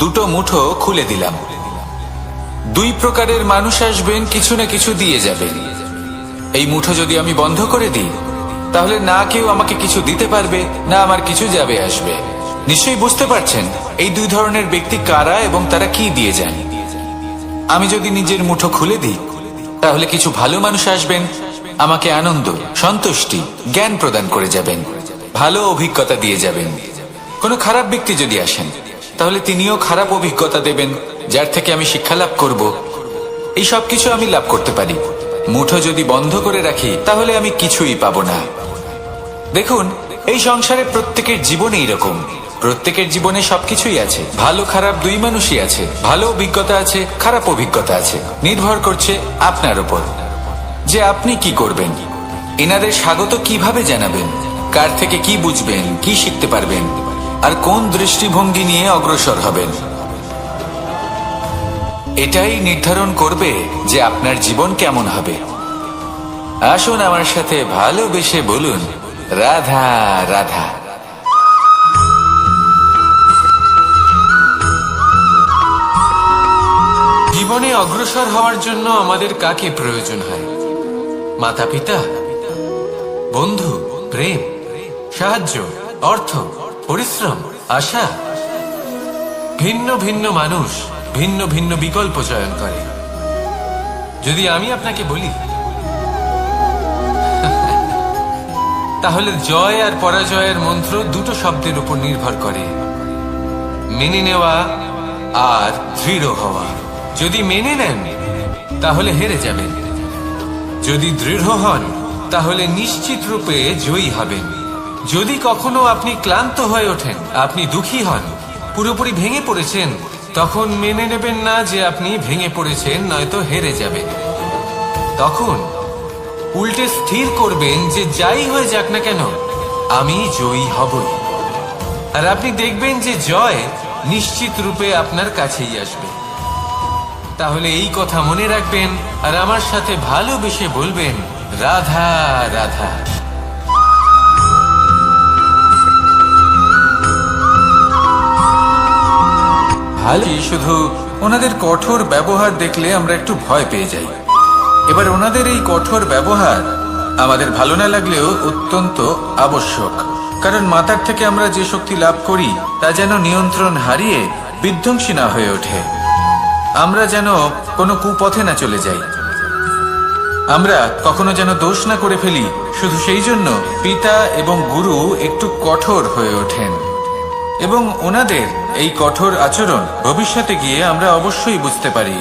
দুটো মুঠো খুলে দিলাম। দুই প্রকারের মানুষ আসবেন, কিছু না কিছু দিয়ে যাবেন। এই মুঠো যদি আমি বন্ধ করে দিই, তাহলে না কেউ আমাকে কিছু দিতে পারবে, না আমার কিছু যাবে আসবে। নিশ্চয়ই বুঝতে পারছেন এই দুই ধরনের ব্যক্তি কারা এবং তারা কি দিয়ে যান। আমি যদি নিজের মুঠো খুলে দিই, তাহলে কিছু ভালো মানুষ আসবেন, আমাকে আনন্দ, সন্তুষ্টি, জ্ঞান প্রদান করে যাবেন, ভালো অভিজ্ঞতা দিয়ে যাবেন। কোনো খারাপ ব্যক্তি যদি আসেন, তাহলে তিনিও খারাপ অভিজ্ঞতা দেবেন, যার থেকে আমি শিক্ষা লাভ করব। এই সব কিছু আমি লাভ করতে পারি। মুঠো যদি বন্ধ করে রাখি, তাহলে আমি কিছুই পাবো না। দেখুন, এই সংসারে প্রত্যেকের জীবনে এইরকম। প্রত্যেকের জীবনে সবকিছুই আছে, ভালো খারাপ দুই মানুষই আছে। ভালো অভিজ্ঞতা আছে, খারাপ অভিজ্ঞতা আছে। নির্ভর করছে আপনার উপর যে আপনি কি করবেন, এনাদের স্বাগত কিভাবে জানাবেন, কার থেকে কি বুঝবেন, কি শিখতে পারবেন, আর কোন দৃষ্টিভঙ্গি নিয়ে অগ্রসর হবেন। এটাই নির্ধারণ করবে যে আপনার জীবন কেমন হবে। আসুন আমার সাথে ভালোবেসে বলুন, রাধা রাধা। জীবনে অগ্রসর হওয়ার জন্য আমাদের কাকে প্রয়োজন হয়? মাতা পিতা, বন্ধু, প্রেম, সাহায্য, অর্থ, পরিশ্রম, আশা। ভিন্ন ভিন্ন মানুষ ভিন্ন ভিন্ন বিকল্প চয়ন করে। যদি আমি আপনাকে বলি, তাহলে জয় আর পরাজয়ের মন্ত্র দুটো শব্দের উপর নির্ভর করে, মেনে নেওয়া আর দৃঢ় হওয়া। যদি মেনে নেন তাহলে হেরে যাবেন, যদি দৃঢ় হন তাহলে নিশ্চিত রূপে জয়ী হবেন। যদি কখনো আপনি ক্লান্ত হয়ে ওঠেন, আপনি দুঃখী হন, পুরোপুরি ভেঙে পড়েছেন, তখন মেনে নেবেন না যে আপনি ভেঙে পড়েছেন, নয়তো হেরে যাবেন। তখন উল্টে স্থির করবেন যে যাই হয়ে যাক না কেন, আমি জয়ী হবই। আর আপনি দেখবেন যে জয় নিশ্চিত রূপে আপনার কাছেই আসবে। তাহলে এই কথা মনে রাখবেন আর আমার সাথে ভালোবেসে বলবেন, রাধা রাধা। ভালো, শুধু ওনাদের কঠোর ব্যবহার দেখলে আমরা একটু ভয় পেয়ে যাই। এবার ওনাদের এই কঠোর ব্যবহার আমাদের ভালো না লাগলেও অত্যন্ত আবশ্যক, কারণ মাতার থেকে আমরা যে শক্তি লাভ করি তা যেন নিয়ন্ত্রণ হারিয়ে বিধ্বংসী না হয়ে ওঠে। আমরা যেন কোনো কুপথে না চলে যাই, আমরা কখনো যেন দোষ না করে ফেলি। শুধু সেই জন্য পিতা এবং গুরু একটু কঠোর হয়ে ওঠেন, এবং ওনাদের এই কঠোর আচরণ ভবিষ্যতে গিয়ে আমরা অবশ্যই বুঝতে পারি।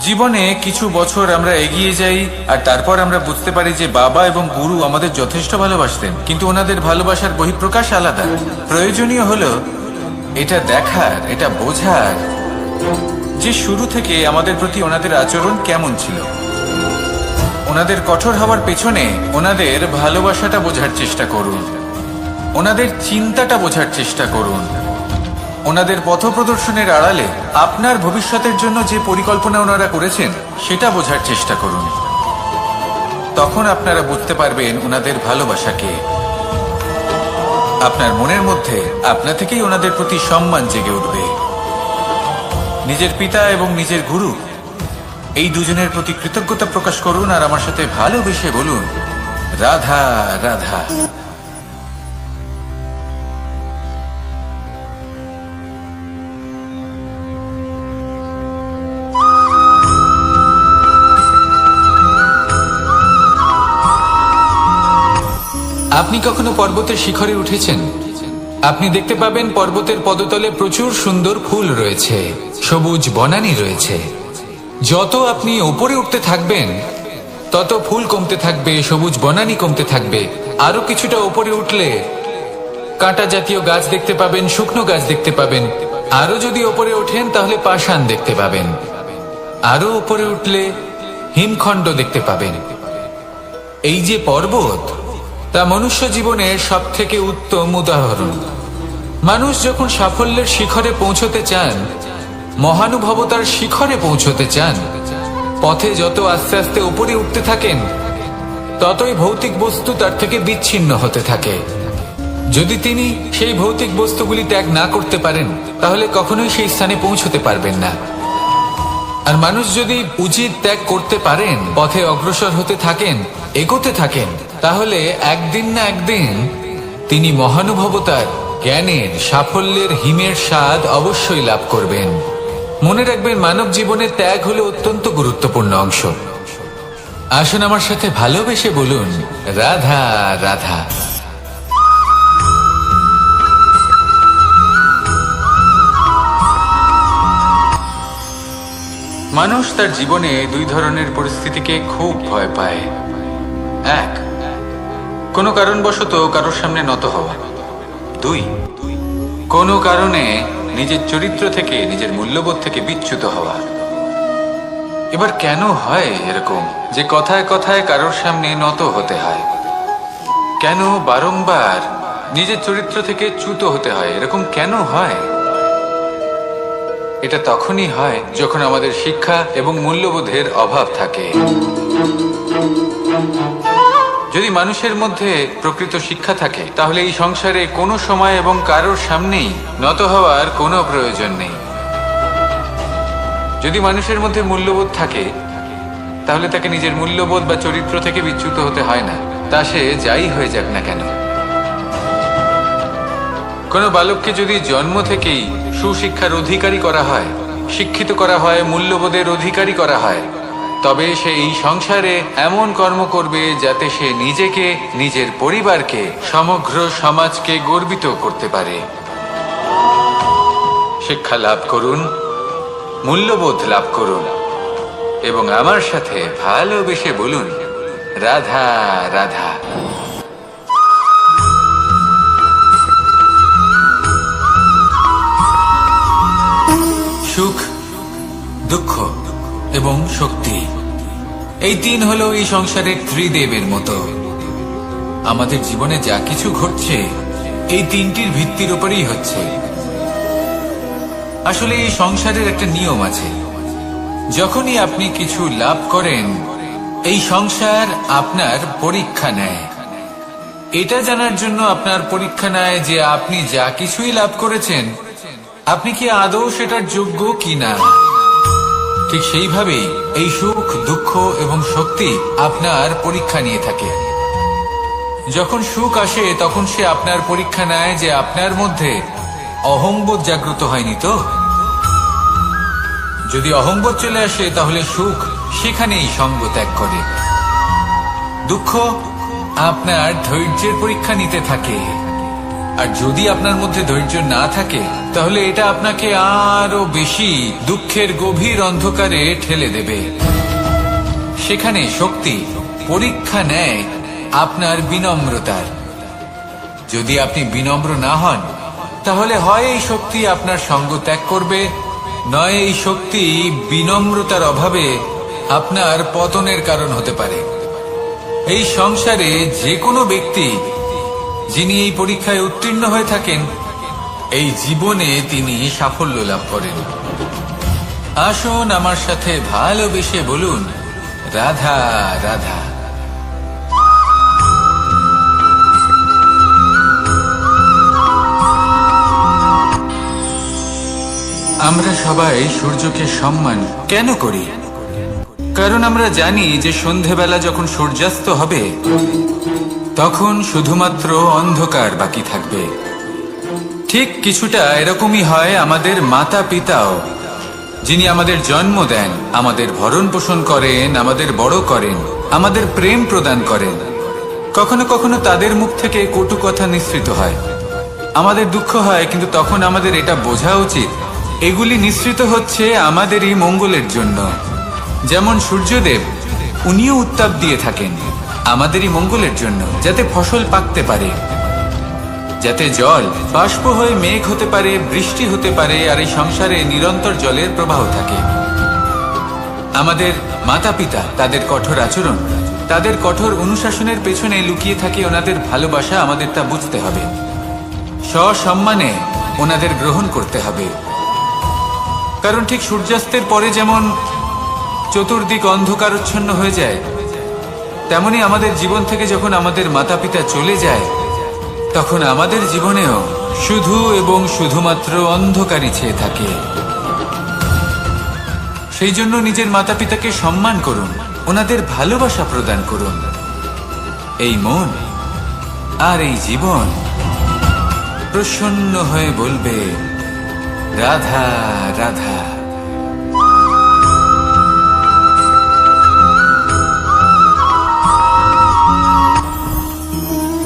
জীবনে কিছু বছর আমরা এগিয়ে যাই আর তারপর আমরা বুঝতে পারি যে বাবা এবং গুরু আমাদের যথেষ্ট ভালোবাসতেন, কিন্তু ওনাদের ভালোবাসার বহিঃপ্রকাশ আলাদা। প্রয়োজনীয় হলো এটা দেখার, এটা বোঝার যে শুরু থেকে আমাদের প্রতি ওনাদের আচরণ কেমন ছিল। ওনাদের কঠোর হওয়ার পেছনে ওনাদের ভালোবাসাটা বোঝার চেষ্টা করুন, ওনাদের চিন্তাটা বোঝার চেষ্টা করুন, ওনাদের পথপ্রদর্শনের আড়ালে আপনার ভবিষ্যতের জন্য যে পরিকল্পনা ওনারা করেছেন সেটা বোঝার চেষ্টা করুন। তখন আপনারা বুঝতে পারবেন ওনাদের ভালোবাসাকে। আপনার মনের মধ্যে আপনা থেকেই ওনাদের প্রতি সম্মান জেগে উঠবে। নিজের পিতা এবং নিজের গুরু এই দুজনের প্রতি কৃতজ্ঞতা প্রকাশ করুন আর আমার সাথে ভালোবেসে বলুন, রাধা রাধা। আপনি কখনো পর্বতের শিখরে উঠেছেন? আপনি দেখতে পাবেন পর্বতের পদতলে প্রচুর সুন্দর ফুল রয়েছে, সবুজ বনানী রয়েছে। যত আপনি ওপরে উঠতে থাকবেন তত ফুল কমতে থাকবে, সবুজ বনানী কমতে থাকবে। আরো কিছুটা ওপরে উঠলে কাঁটা জাতীয় গাছ দেখতে পাবেন, শুকনো গাছ দেখতে পাবেন। আরো যদি ওপরে ওঠেন তাহলে পাষাণ দেখতে পাবেন। আরো উপরে উঠলে হিমখণ্ড দেখতে পাবেন। এই যে পর্বত, তা মনুষ্য জীবনের সব থেকে উত্তম উদাহরণ। মানুষ যখন সাফল্যের শিখরে পৌঁছতে চান, মহানুভবতার শিখরে পৌঁছতে চান, পথে যত আস্তে আস্তে উপরে উঠতে থাকেন ততই ভৌতিক বস্তু তার থেকে বিচ্ছিন্ন হতে থাকে। যদি তিনি সেই ভৌতিক বস্তুগুলি ত্যাগ না করতে পারেন তাহলে কখনোই সেই স্থানে পৌঁছতে পারবেন না। আর মানুষ যদি উচিত ত্যাগ করতে পারেন, পথে অগ্রসর হতে থাকেন, এগোতে থাকেন, তাহলে একদিন না একদিন তিনি মহানুভবতার, জ্ঞানের, সাফল্যের হিমের স্বাদ অবশ্যই লাভ করবেন। মনে রাখবেন, মানব জীবনে ত্যাগ হলো অত্যন্ত গুরুত্বপূর্ণ অংশ। আসুন আমার সাথে ভালোবেসে বলুন, রাধা রাধা। মানুষ তার জীবনে দুই ধরনের পরিস্থিতিকে খুব ভয় পায়। এক, কোনো কারণবশত কারোর সামনে নত হওয়া। দুই, কোনো কারণে নিজের চরিত্র থেকে, নিজের মূল্যবোধ থেকে বিচ্যুত হওয়া। এবার কেন হয় এরকম যে কথায় কথায় কারোর সামনে নত হতে হয়? কেন বারংবার নিজের চরিত্র থেকে চ্যুত হতে হয়? এরকম কেন হয়? এটা তখনই হয় যখন আমাদের শিক্ষা এবং মূল্যবোধের অভাব থাকে। যদি মানুষের মধ্যে প্রকৃত শিক্ষা থাকে তাহলে এই সংসারে কোনো সময় এবং কারোর সামনেই নত হওয়ার কোনো প্রয়োজন নেই। যদি মানুষের মধ্যে মূল্যবোধ থাকে তাহলে তাকে নিজের মূল্যবোধ বা চরিত্র থেকে বিচ্যুত হতে হয় না, তা সে যাই হয়ে যাক না কেন। কোনো বালককে যদি জন্ম থেকেই সুশিক্ষার অধিকারী করা হয়, শিক্ষিত করা হয়, মূল্যবোধের অধিকারী করা হয়, তবে সে এই সংসারে এমন কর্ম করবে যাতে সে নিজেকে, নিজের পরিবারকে, সমগ্র সমাজকে গর্বিত করতে পারে। শিক্ষা লাভ করুন, মূল্যবোধ লাভ করুন এবং আমার সাথে ভালোবেসে বলুন, রাধা রাধা। সুখ, দুঃখ এবং শক্তি, এই তিন হলো এই সংসারের ত্রিদেবের মতো। আমাদের জীবনে যা কিছু ঘটছে এই তিনটির ভিত্তির উপরেই হচ্ছে। আসলে এই সংসারের একটা নিয়ম আছে, যখনই আপনি কিছু লাভ করেন এই সংসার আপনার পরীক্ষা নেয়। এটা জানার জন্য আপনার পরীক্ষা নেয় যে আপনি যা কিছুই লাভ করেছেন আপনি কি আদৌ সেটার যোগ্য কিনা। ঠিক সেইভাবেই এই সুখ, দুঃখ এবং শক্তি আপনার পরীক্ষা নিয়ে থাকে। যখন সুখ আসে তখন সে আপনার পরীক্ষা নেয় যে আপনার মধ্যে অহংবোধ জাগ্রত হয়নি তো। যদি অহংবোধ চলে আসে তাহলে সুখ সেখানেই সঙ্গ ত্যাগ করে। দুঃখ আপনার ধৈর্যের পরীক্ষা নিতে থাকে, আর যদি আপনার মধ্যে ধৈর্য না থাকে তাহলে এটা আপনাকে আরো বেশি দুঃখের গভীর অন্ধকারে ঠেলে দেবে। সেখানে শক্তি পরীক্ষা নেয় আপনার বিনম্রতার। যদি আপনি বিনম্র না হন তাহলে হয় এই শক্তি আপনার সঙ্গ ত্যাগ করবে, নয় এই শক্তি বিনম্রতার অভাবে আপনার পতনের কারণ হতে পারে। এই সংসারে যে কোনো ব্যক্তি যিনি এই পরীক্ষায় উত্তীর্ণ হয়ে থাকেন এই জীবনে তিনি সাফল্য লাভ করেন। আসুন আমার সাথে ভালোবেসে বলুন, রাধা রাধা। আমরা সবাই সূর্যকে সম্মান কেন করি? কারণ আমরা জানি যে সন্ধেবেলা যখন সূর্যাস্ত হবে তখন শুধুমাত্র অন্ধকার বাকি থাকবে। ঠিক কিছুটা এরকমই হয় আমাদের মাতা পিতাও, যিনি আমাদের জন্ম দেন, আমাদের ভরণ পোষণ করেন, আমাদের বড় করেন, আমাদের প্রেম প্রদান করেন। কখনো কখনো তাদের মুখ থেকে কটু কথা নিঃসৃত হয়, আমাদের দুঃখ হয়, কিন্তু তখন আমাদের এটা বোঝা উচিত এগুলি নিঃসৃত হচ্ছে আমাদেরই মঙ্গলের জন্য। যেমন সূর্যদেব, উনিও উত্তাপ দিয়ে থাকেন আমাদেরই মঙ্গলের জন্য, যাতে ফসল পাকতে পারে, যাতে জল বাষ্প হয়ে মেঘ হতে পারে, বৃষ্টি হতে পারে, আর এই সংসারে নিরন্তর জলের প্রবাহ থাকে। আমাদের মাতা পিতা, তাদের কঠোর আচরণ, তাদের কঠোর অনুশাসনের পেছনে লুকিয়ে থাকে ওনাদের ভালোবাসা। আমাদের তা বুঝতে হবে, সসম্মানে ওনাদের গ্রহণ করতে হবে। কারণ ঠিক সূর্যাস্তের পরে যেমন চতুর্দিক অন্ধকারচ্ছন্ন হয়ে যায়, তেমনি আমাদের জীবন থেকে যখন আমাদের মাতা পিতা চলে যায় তখন আমাদের জীবনেও শুধু এবং শুধুমাত্র অন্ধকারই ছেয়ে থাকে। সেই জন্য নিজের মাতা পিতাকে সম্মান করুন, ওনাদের ভালোবাসা প্রদান করুন। এই মন আর এই জীবন প্রসন্ন হয়ে বলবে, রাধা রাধা।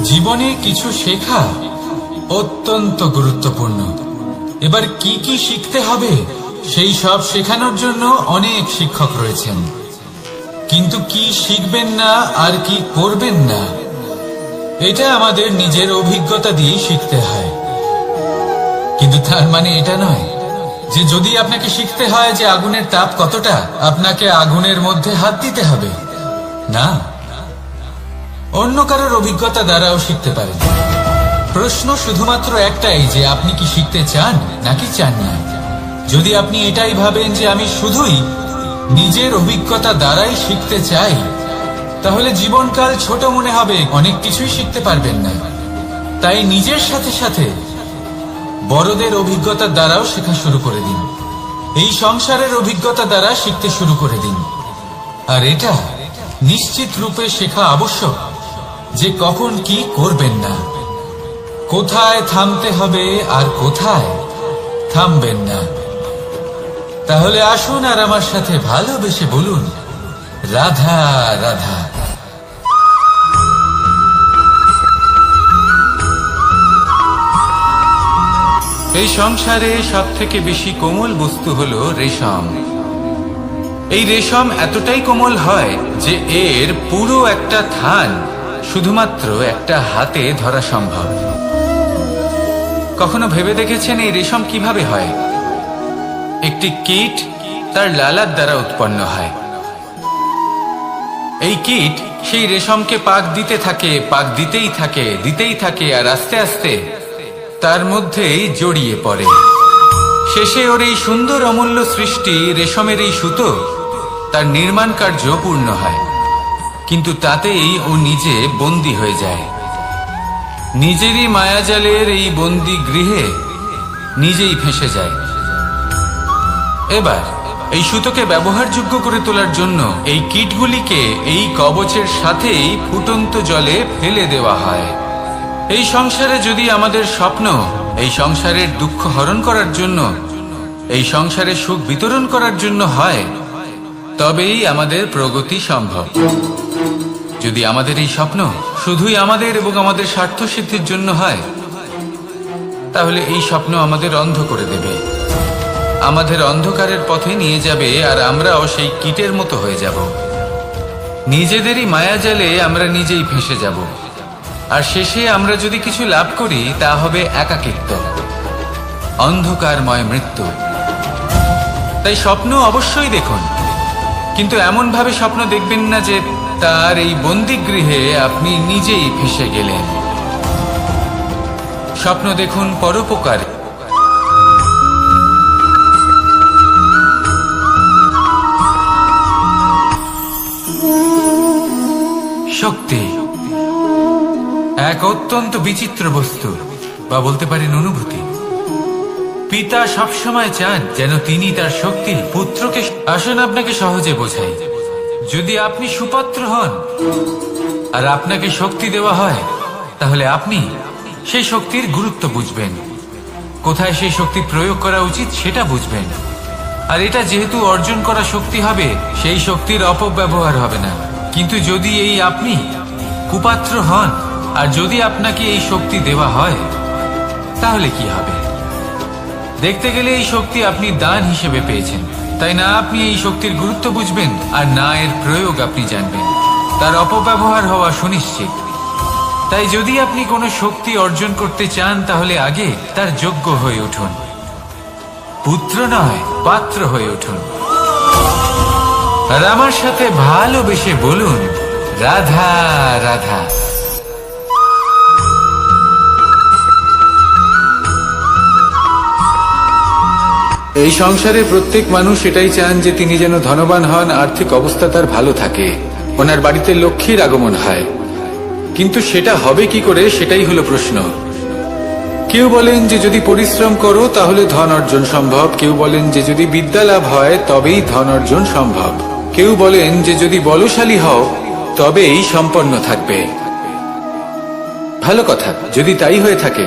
জীবনে কিছু শেখা অত্যন্ত গুরুত্বপূর্ণ। এবার কি কি শিখতে হবে সেই সব শেখানোর জন্য অনেক শিক্ষক রয়েছেন, কিন্তু কি শিখবেন না আর কি করবেন না এটা আমাদের নিজের অভিজ্ঞতা দিয়ে শিখতে হয়। কিন্তু তার মানে এটা নয় যে যদি আপনাকে শিখতে হয় যে আগুনের তাপ কতটা, আপনাকে আগুনের মধ্যে হাত দিতে হবে। না, অন্য কারোর অভিজ্ঞতা দ্বারাও শিখতে পারেন। প্রশ্ন শুধুমাত্র একটাই যে আপনি কি শিখতে চান নাকি চান না। যদি আপনি এটাই ভাবেন যে আমি শুধুই নিজের অভিজ্ঞতা দ্বারাই শিখতে চাই, তাহলে জীবনকাল ছোট মনে হবে, অনেক কিছুই শিখতে পারবেন না। তাই নিজের সাথে সাথে বড়দের অভিজ্ঞতার দ্বারাও শেখা শুরু করে দিন। এই সংসারের অভিজ্ঞতা দ্বারা শিখতে শুরু করে দিন। আর এটা নিশ্চিত রূপে শেখা আবশ্যক যে কখন কি করবেন না, কোথায় থামতে হবে আর কোথায় থামবেন না। তাহলে আসুন আর আমার সাথে ভালোবেসে বলুন, রাধা রাধা। এই সংসারে সব থেকে বেশি কোমল বস্তু হলো রেশম। এই রেশম এতটাই কোমল হয় যে এর পুরো একটা থান শুধুমাত্র একটা হাতে ধরা সম্ভব। কখনো ভেবে দেখেছেন এই রেশম কিভাবে হয়? একটি কীট তার লালার দ্বারা উৎপন্ন হয়। এই কীট সেই রেশমকে পাক দিতে থাকে, পাক দিতেই থাকে আর আস্তে আস্তে তার মধ্যেই জড়িয়ে পড়ে। শেষে ওর এই সুন্দর অমূল্য সৃষ্টি রেশমের এই সুতো তার নির্মাণ কার্য পূর্ণ হয়, কিন্তু তাতেই ও নিজে বন্দী হয়ে যায়। নিজেরই মায়াজালের এই বন্দী গৃহে নিজেই ফেঁসে যায়। এবার এই সুতোকে ব্যবহারযোগ্য করে তোলার জন্য এই কীটগুলিকে এই কবচের সাথেই ফুটন্ত জলে ফেলে দেওয়া হয়। এই সংসারে যদি আমাদের স্বপ্ন এই সংসারের দুঃখ হরণ করার জন্য, এই সংসারে সুখ বিতরণ করার জন্য হয়, তবেই আমাদের প্রগতি সম্ভব। যদি আমাদের এই স্বপ্ন শুধুই আমাদের এবং আমাদের স্বার্থ সিদ্ধির জন্য হয়, তাহলে এই স্বপ্ন আমাদের অন্ধ করে দেবে, আমাদের অন্ধকারের পথে নিয়ে যাবে, আর আমরাও সেই কীটের মতো হয়ে যাব। নিজেদেরই মায়াজালে আমরা নিজেই ফেঁসে যাব, আর শেষে আমরা যদি কিছু লাভ করি তা হবে একাকিত্ব, অন্ধকারময় মৃত্যু। তাই স্বপ্ন অবশ্যই দেখুন, কিন্তু এমন ভাবে স্বপ্ন দেখবেন না যে তার এই বন্দিগৃহে আপনি নিজেই ফেঁসে গেলেন। স্বপ্ন দেখুন পরোপকার। শক্তি এক অত্যন্ত বিচিত্র বস্তু, বা বলতে পারেন অনুভূতি। পিতা সবসময় চান যেন তিনি তার শক্তি পুত্রকে। আসুন আপনাকে সহজে বোঝাই। যদি আপনি সুপাত্র হন আর আপনাকে শক্তি দেওয়া হয়, তাহলে আপনি সেই শক্তির গুরুত্ব বুঝবেন, কোথায় সেই শক্তি প্রয়োগ করা উচিত সেটা বুঝবেন। আর এটা যেহেতু অর্জন করা শক্তি হবে, সেই শক্তির অপব্যবহার হবে না। কিন্তু যদি এই আপনি কুপাত্র হন আর যদি আপনাকে এই শক্তি দেওয়া হয়, তাহলে কি হবে? দেখতে গেলে এই শক্তি আপনি দান হিসেবে পেয়েছেন, তাই না আপনি এই শক্তির গুরুত্ব বুঝবেন আর না এর প্রয়োগ আপনি জানবেন। তার অপব্যবহার হওয়া সুনিশ্চিত। তাই যদি আপনি কোনো শক্তি অর্জন করতে চান, তাহলে আগে তার যোগ্য হয়ে উঠুন, পুত্র নয় পাত্র হয়ে উঠুন। আর আমার সাথে ভালোবেসে বলুন, রাধা রাধা। এই সংসারে প্রত্যেক মানুষ এটাই চান যে তিনি যেন ধনবান হন, আর্থিক অবস্থা তার ভালো থাকে, ওনার বাড়িতে লক্ষ্মীর আগমন হয়। কিন্তু সেটা হবে কি করে, সেটাই হলো প্রশ্ন। কেউ বলেন যে যদি পরিশ্রম করো তাহলে ধন অর্জন সম্ভব, কেউ বলেন যে যদি বিদ্যা লাভ হয় তবেই ধন অর্জন সম্ভব, কেউ বলেন যে যদি বলশালী হও তবেই সম্পন্ন থাকবে। ভালো কথা, যদি তাই হয়ে থাকে,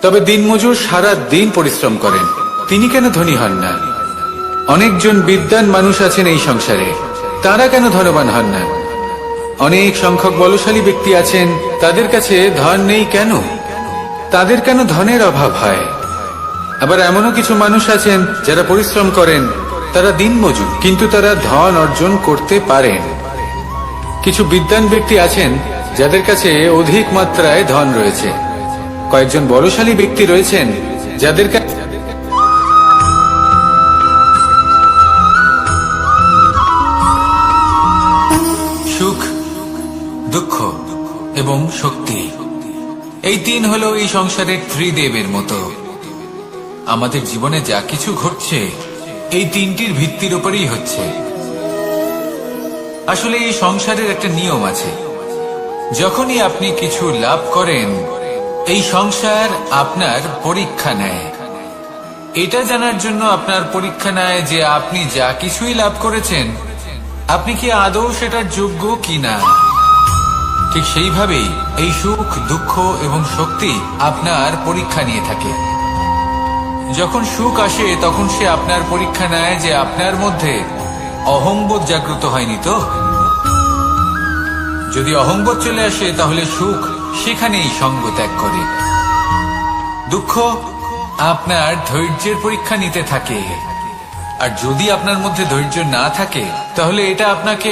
তবে দিনমজুর সারা দিন পরিশ্রম করেন, তিনি কেন ধনী হন না? অনেকজন বিদ্বান মানুষ আছেন এই সংসারে, তারা কেন ধনবান হন না? অনেক সংখ্যক বলশালী ব্যক্তি আছেন, তাদের কাছে ধন নেই কেন? তাদের কেন ধনের অভাব হয়? আবার এমনও কিছু মানুষ আছেন যারা পরিশ্রম করেন, তারা দিনমজুর, কিন্তু তারা ধন অর্জন করতে পারেন। কিছু বিদ্বান ব্যক্তি আছেন যাদের কাছে অধিক মাত্রায় ধন রয়েছে, কয়েকজন বলশালী ব্যক্তি রয়েছেন যাদের কাছে সুখ, দুঃখ এবং শক্তি, এই তিন হলো এই সংসারের ত্রিদেবের মতো। আমাদের জীবনে যা কিছু ঘটছে এই তিনটির ভিত্তির উপরেই হচ্ছে। আসলে এই সংসারের একটা নিয়ম আছে, যখনই আপনি কিছু লাভ করেন এই সংসার আপনার পরীক্ষা নেয়। এটা জানার জন্য আপনার পরীক্ষা নেয় যে আপনি যা কিছুই লাভ করেছেন আপনি কি আদৌ সেটার যোগ্য কিনা। ঠিক সেইভাবেই এই সুখ, দুঃখ এবং শক্তি আপনার পরীক্ষা নিয়ে থাকে। যখন সুখ আসে তখন সে আপনার পরীক্ষা নেয় যে আপনার মধ্যে অহংবোধ জাগ্রত হয়নি তো। যদি অহংবোধ চলে আসে তাহলে সুখ সেখানেই সঙ্গ ত্যাগ করে। দুঃখ আপনার ধৈর্যের পরীক্ষা নিতে থাকে, আর যদি আপনার মধ্যে ধৈর্য না থাকে তাহলে এটা আপনাকে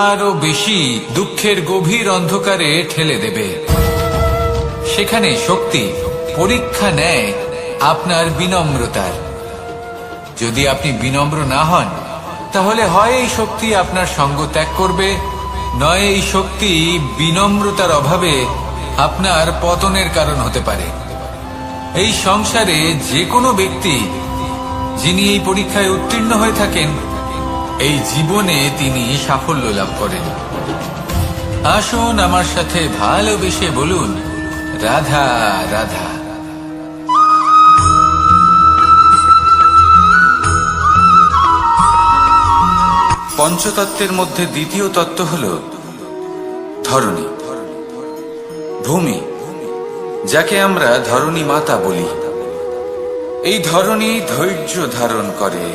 আরো বেশি দুঃখের গভীর অন্ধকারে ঠেলে দেবে। সেখানে শক্তি পরীক্ষা নেয় আপনার বিনম্রতার। যদি আপনি বিনম্র না হন তাহলে হয় এই শক্তি আপনার সঙ্গ ত্যাগ করবে, নয় এই শক্তি বিনম্রতার অভাবে আপনার পতনের কারণ হতে পারে। এই সংসারে যে কোনো ব্যক্তি যিনি এই পরীক্ষায় উত্তীর্ণ হয়ে থাকেন এই জীবনে তিনি সাফল্য লাভ করেন। আসুন আমার সাথে ভালোবেসে বলুন, রাধা রাধা। পঞ্চতত্ত্বের মধ্যে দ্বিতীয় তত্ত্ব হল ধরণী, ভূমি, যাকে আমরা ধরণী মাতা বলি। এই ধরণী ধৈর্য ধারণ করে,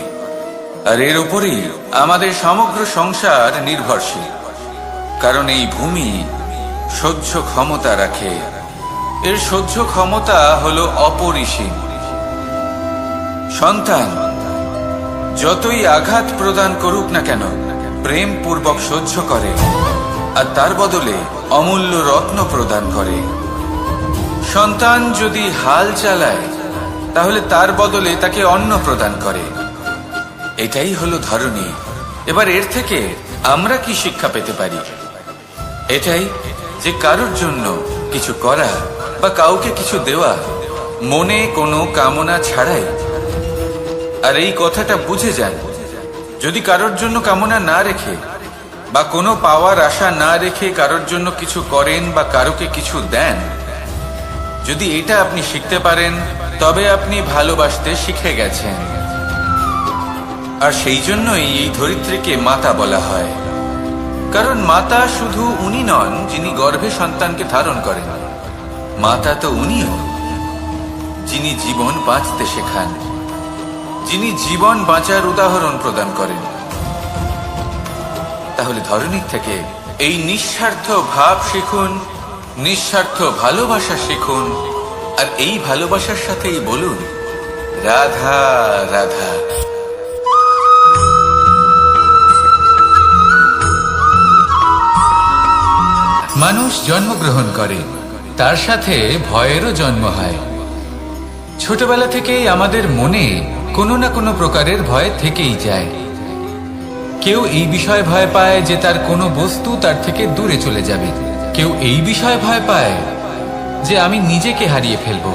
আর এর উপরেই আমাদের সমগ্র সংসার নির্ভরশীল। কারণ এই ভূমি সহ্য ক্ষমতা রাখে, এর সহ্য ক্ষমতা হল অপরিসীম। সন্তান যতই আঘাত প্রদান করুক না কেন প্রেম পূর্বক সহ্য করে, আর তার বদলে অমূল্য রত্ন প্রদান করে। সন্তান যদি হাল চালায় তাহলে তার বদলে তাকে অন্ন প্রদান করে। এটাই হলো ধরণী। এবার এর থেকে আমরা কি শিক্ষা পেতে পারি? এটাই যে কারোর জন্য কিছু করা বা কাউকে কিছু দেওয়া মনে কোনো কামনা ছাড়াই। আর এই কথাটা বুঝে যান, যদি কারোর জন্য কামনা না রেখে বা কোনো পাওয়ার আশা না রেখে কারোর জন্য কিছু করেন বা কারোকে কিছু দেন, যদি এটা আপনি শিখতে পারেন তবে আপনি ভালোবাসতে শিখে গেছেন। আর সেই জন্যই এই ধরিত্রীকে মাতা বলা হয়। কারণ মাতা শুধু উনি নন যিনি গর্ভে সন্তানকে ধারণ করেন, মাতা তো উনিও যিনি জীবন বাঁচতে শেখান, যিনি জীবন বাঁচার উদাহরণ প্রদান করেন। তাহলে ধরণীর থেকে এই নিঃস্বার্থ ভাব শিখুন, নিঃস্বার্থ ভালোবাসা শিখুন, আর এই ভালোবাসার সাথেই বলুন, রাধা রাধা। মানুষ জন্মগ্রহণ করে, তার সাথে ভয়েরও জন্ম হয়। ছোটবেলা থেকেই আমাদের মনে কোনো না কোনো প্রকারের ভয় থেকেই যায়। কেউ এই বিষয়ে ভয় পায় যে তার কোনো বস্তু তার থেকে দূরে চলে যাবে, কেউ এই বিষয়ে ভয় পায় যে আমি নিজেকে হারিয়ে ফেলব,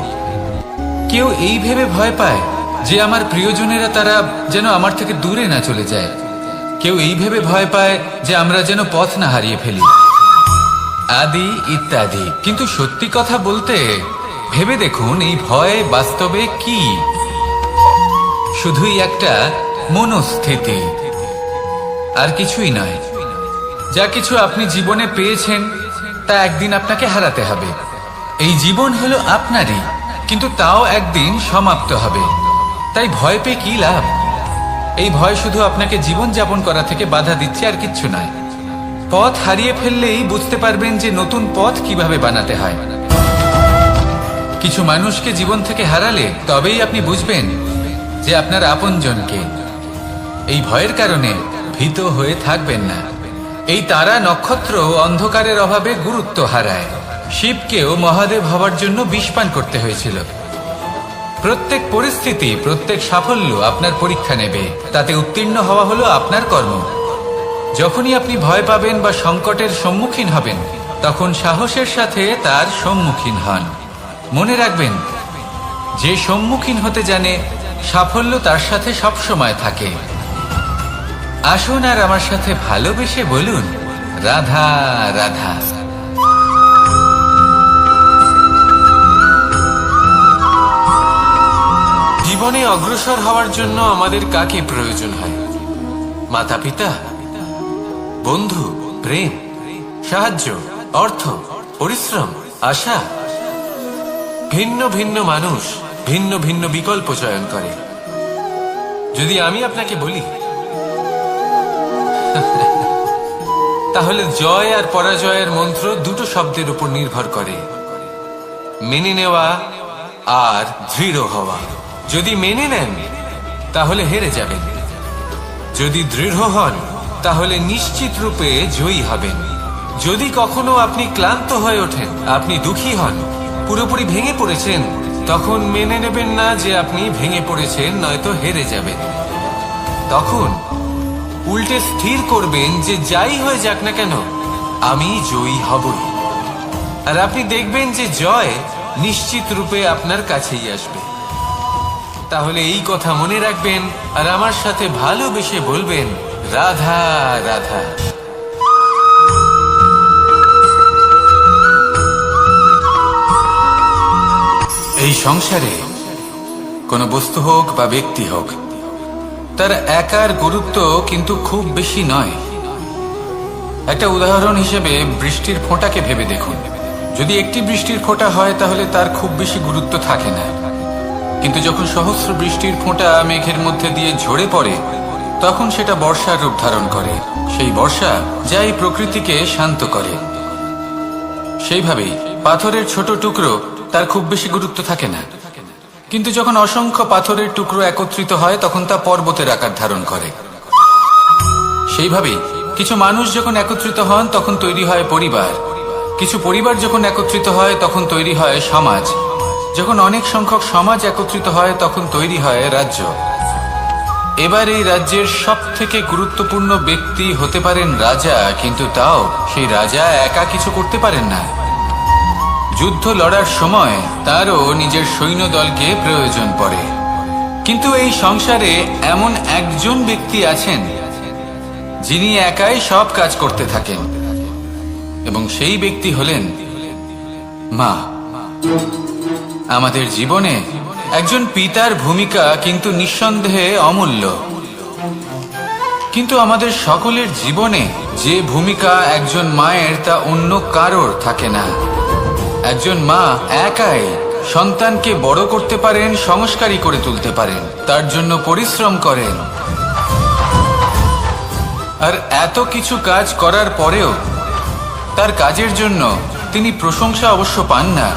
কেউ এই ভেবে ভয় পায় যে আমার প্রিয়জনেরা তারা যেন আমার থেকে দূরে না চলে যায়, কেউ এই ভেবে ভয় পায় যে আমরা যেন পথ না হারিয়ে ফেলি, আদি ইত্যাদি। কিন্তু সত্যি কথা বলতে ভেবে দেখুন এই ভয় বাস্তবে কি? শুধুই একটা মনস্থিতি, আর কিছুই নয়। যা কিছু আপনি জীবনে পেয়েছেন তা একদিন আপনাকে হারাতে হবে। এই জীবন হলো আপনারই, কিন্তু তাও একদিন সমাপ্ত হবে। তাই ভয় পেয়ে কি লাভ? এই ভয় শুধু আপনাকে জীবন যাপন করা থেকে বাধা দিচ্ছে, আর কিচ্ছু নয়। পথ হারিয়ে ফেললেই বুঝতে পারবেন যে নতুন পথ কিভাবে বানাতে হয়। কিছু মানুষকে জীবন থেকে হারালে তবেই আপনি বুঝবেন যে আপনার আপনজনকে। এই ভয়ের কারণে ভীত হয়ে থাকবেন না। এই তারা নক্ষত্র অন্ধকারের অভাবে গুরুত্ব হারায়। শিবকেও মহাদেব হওয়ার জন্য বিষ পান করতে হয়েছিল। প্রত্যেক পরিস্থিতি, প্রত্যেক সাফল্য আপনার পরীক্ষা নেবে, তাতে উত্তীর্ণ হওয়া হলো আপনার কর্ম। যখনই আপনি ভয় পাবেন বা সংকটের সম্মুখীন হবেন তখন সাহসের সাথে তার সম্মুখীন হন। মনে রাখবেন, যে সম্মুখীন হতে জানে সাফল্য তার সাথে সব সময় থাকে। আসুন আর আমার সাথে ভালোবেসে বলুন, রাধা রাধা। জীবনে অগ্রসর হওয়ার জন্য আমাদের কাকে প্রয়োজন হয়? মাতা পিতা, বন্ধু, প্রেম, সাহায্য, অর্থ, পরিশ্রম, আশা। ভিন্ন ভিন্ন মানুষ ভিন্ন ভিন্ন বিকল্প চয়ন করে। যদি আমি আপনাকে বলি তাহলে জয় আর পরাজয়ের মন্ত্র দুটো শব্দের উপর নির্ভর করে, মেনে নেওয়া আর দৃঢ় হওয়া। যদি মেনে নেন তাহলে হেরে যাবেন, যদি দৃঢ় হন তাহলে নিশ্চিত রূপে জয়ী হবেন। যদি কখনো আপনি ক্লান্ত হয়ে ওঠেন, আপনি দুঃখী হন, পুরোপুরি ভেঙে পড়েছেন, তখন মেনে নেবেন না যে আপনি ভেঙে পড়েছেন, নয়তো হেরে যাবেন। তখন উল্টে স্থির করবেন যে যাই হয়ে যাক না কেন আমি জয়ী হবই। আর আপনি দেখবেন যে জয় নিশ্চিত রূপে আপনার কাছেই আসবে। তাহলে এই কথা মনে রাখবেন আর আমার সাথে ভালোবেসে বলবেন, রাধা রাধা। এই সংসারে কোনো বস্তু হোক বা ব্যক্তি হোক, তার একার গুরুত্ব কিন্তু খুব বেশি নয়। একটা উদাহরণ হিসেবে বৃষ্টির ফোঁটাকে ভেবে দেখুন। যদি একটি বৃষ্টির ফোঁটা হয় তাহলে তার খুব বেশি গুরুত্ব থাকে না, কিন্তু যখন সহস্র বৃষ্টির ফোঁটা মেঘের মধ্যে দিয়ে ঝরে পড়ে, তখন সেটা বর্ষার রূপ ধারণ করে। সেই বর্ষা যাই প্রকৃতিকে শান্ত করে। সেইভাবেই পাথরের ছোট টুকরো তার খুব বেশি গুরুত্ব থাকে না, কিন্তু যখন অসংখ্য পাথরের টুকরো একত্রিত হয় তখন তা পর্বতের আকার ধারণ করে। সেইভাবেই কিছু মানুষ যখন একত্রিত হন তখন তৈরি হয় পরিবার, কিছু পরিবার যখন একত্রিত হয় তখন তৈরি হয় সমাজ, যখন অনেক সংখ্যক সমাজ একত্রিত হয় তখন তৈরি হয় রাজ্য। এবার এই রাজ্যের সব থেকে গুরুত্বপূর্ণ ব্যক্তি হতে পারেন রাজা, কিন্তু তাও সেই রাজা একা কিছু করতে পারেন না। যুদ্ধ লড়ার সময় তারও নিজের সৈন্যদলকে প্রয়োজন পড়ে। কিন্তু এই সংসারে এমন একজন ব্যক্তি আছেন যিনি একাই সব কাজ করতে থাকেন, এবং সেই ব্যক্তি হলেন মা। আমাদের জীবনে একজন পিতার ভূমিকা কিন্তু নিঃসন্দেহে অমূল্য, কিন্তু আমাদের সকলের জীবনে যে ভূমিকা একজন মায়ের তা অন্য কারোর থাকে না। একজন মা একাই সন্তানকে বড় করতে পারেন, সংস্কারী করে তুলতে পারেন, তার জন্য পরিশ্রম করেন। আর এত কিছু কাজ করার পরেও তার কাজের জন্য তিনি প্রশংসা অবশ্য পান না।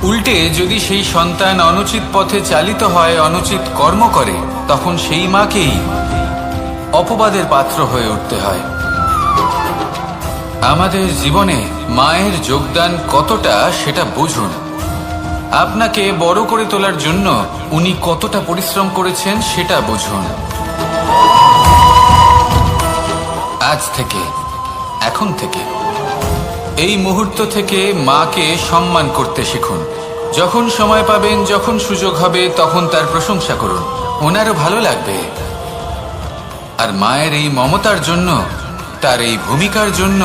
উল্টে যদি সেই সন্তান অনুচিত পথে চালিত হয়, অনুচিত কর্ম করে, তখন সেই মাকেই অপবাদের পাত্র হয়ে উঠতে হয়। আমাদের জীবনে মায়ের যোগদান কতটা সেটা বুঝুন। আপনাকে বড় করে তোলার জন্য উনি কতটা পরিশ্রম করেছেন সেটা বুঝুন। আজ থেকে, এখন থেকে, এই মুহূর্ত থেকে মাকে সম্মান করতে শিখুন। যখন সময় পাবেন, যখন সুযোগ হবে, তখন তার প্রশংসা করুন, ওনারও ভালো লাগবে। আর মায়ের এই মমতার জন্য, তার এই ভূমিকার জন্য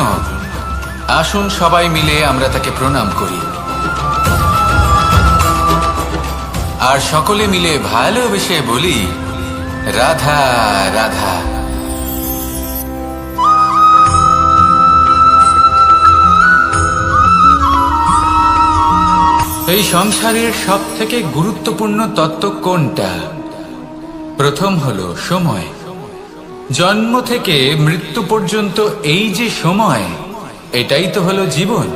আসুন সবাই মিলে আমরা তাকে প্রণাম করি, আর সকলে মিলে ভালোবেসে বলি, রাধা রাধা। এই সংসারের সব থেকে গুরুত্বপূর্ণ তত্ত্ব কোনটা? প্রথম হলো সময়। জন্ম থেকে মৃত্যু পর্যন্ত এই যে সময়, এটাই তো হলো জীবন।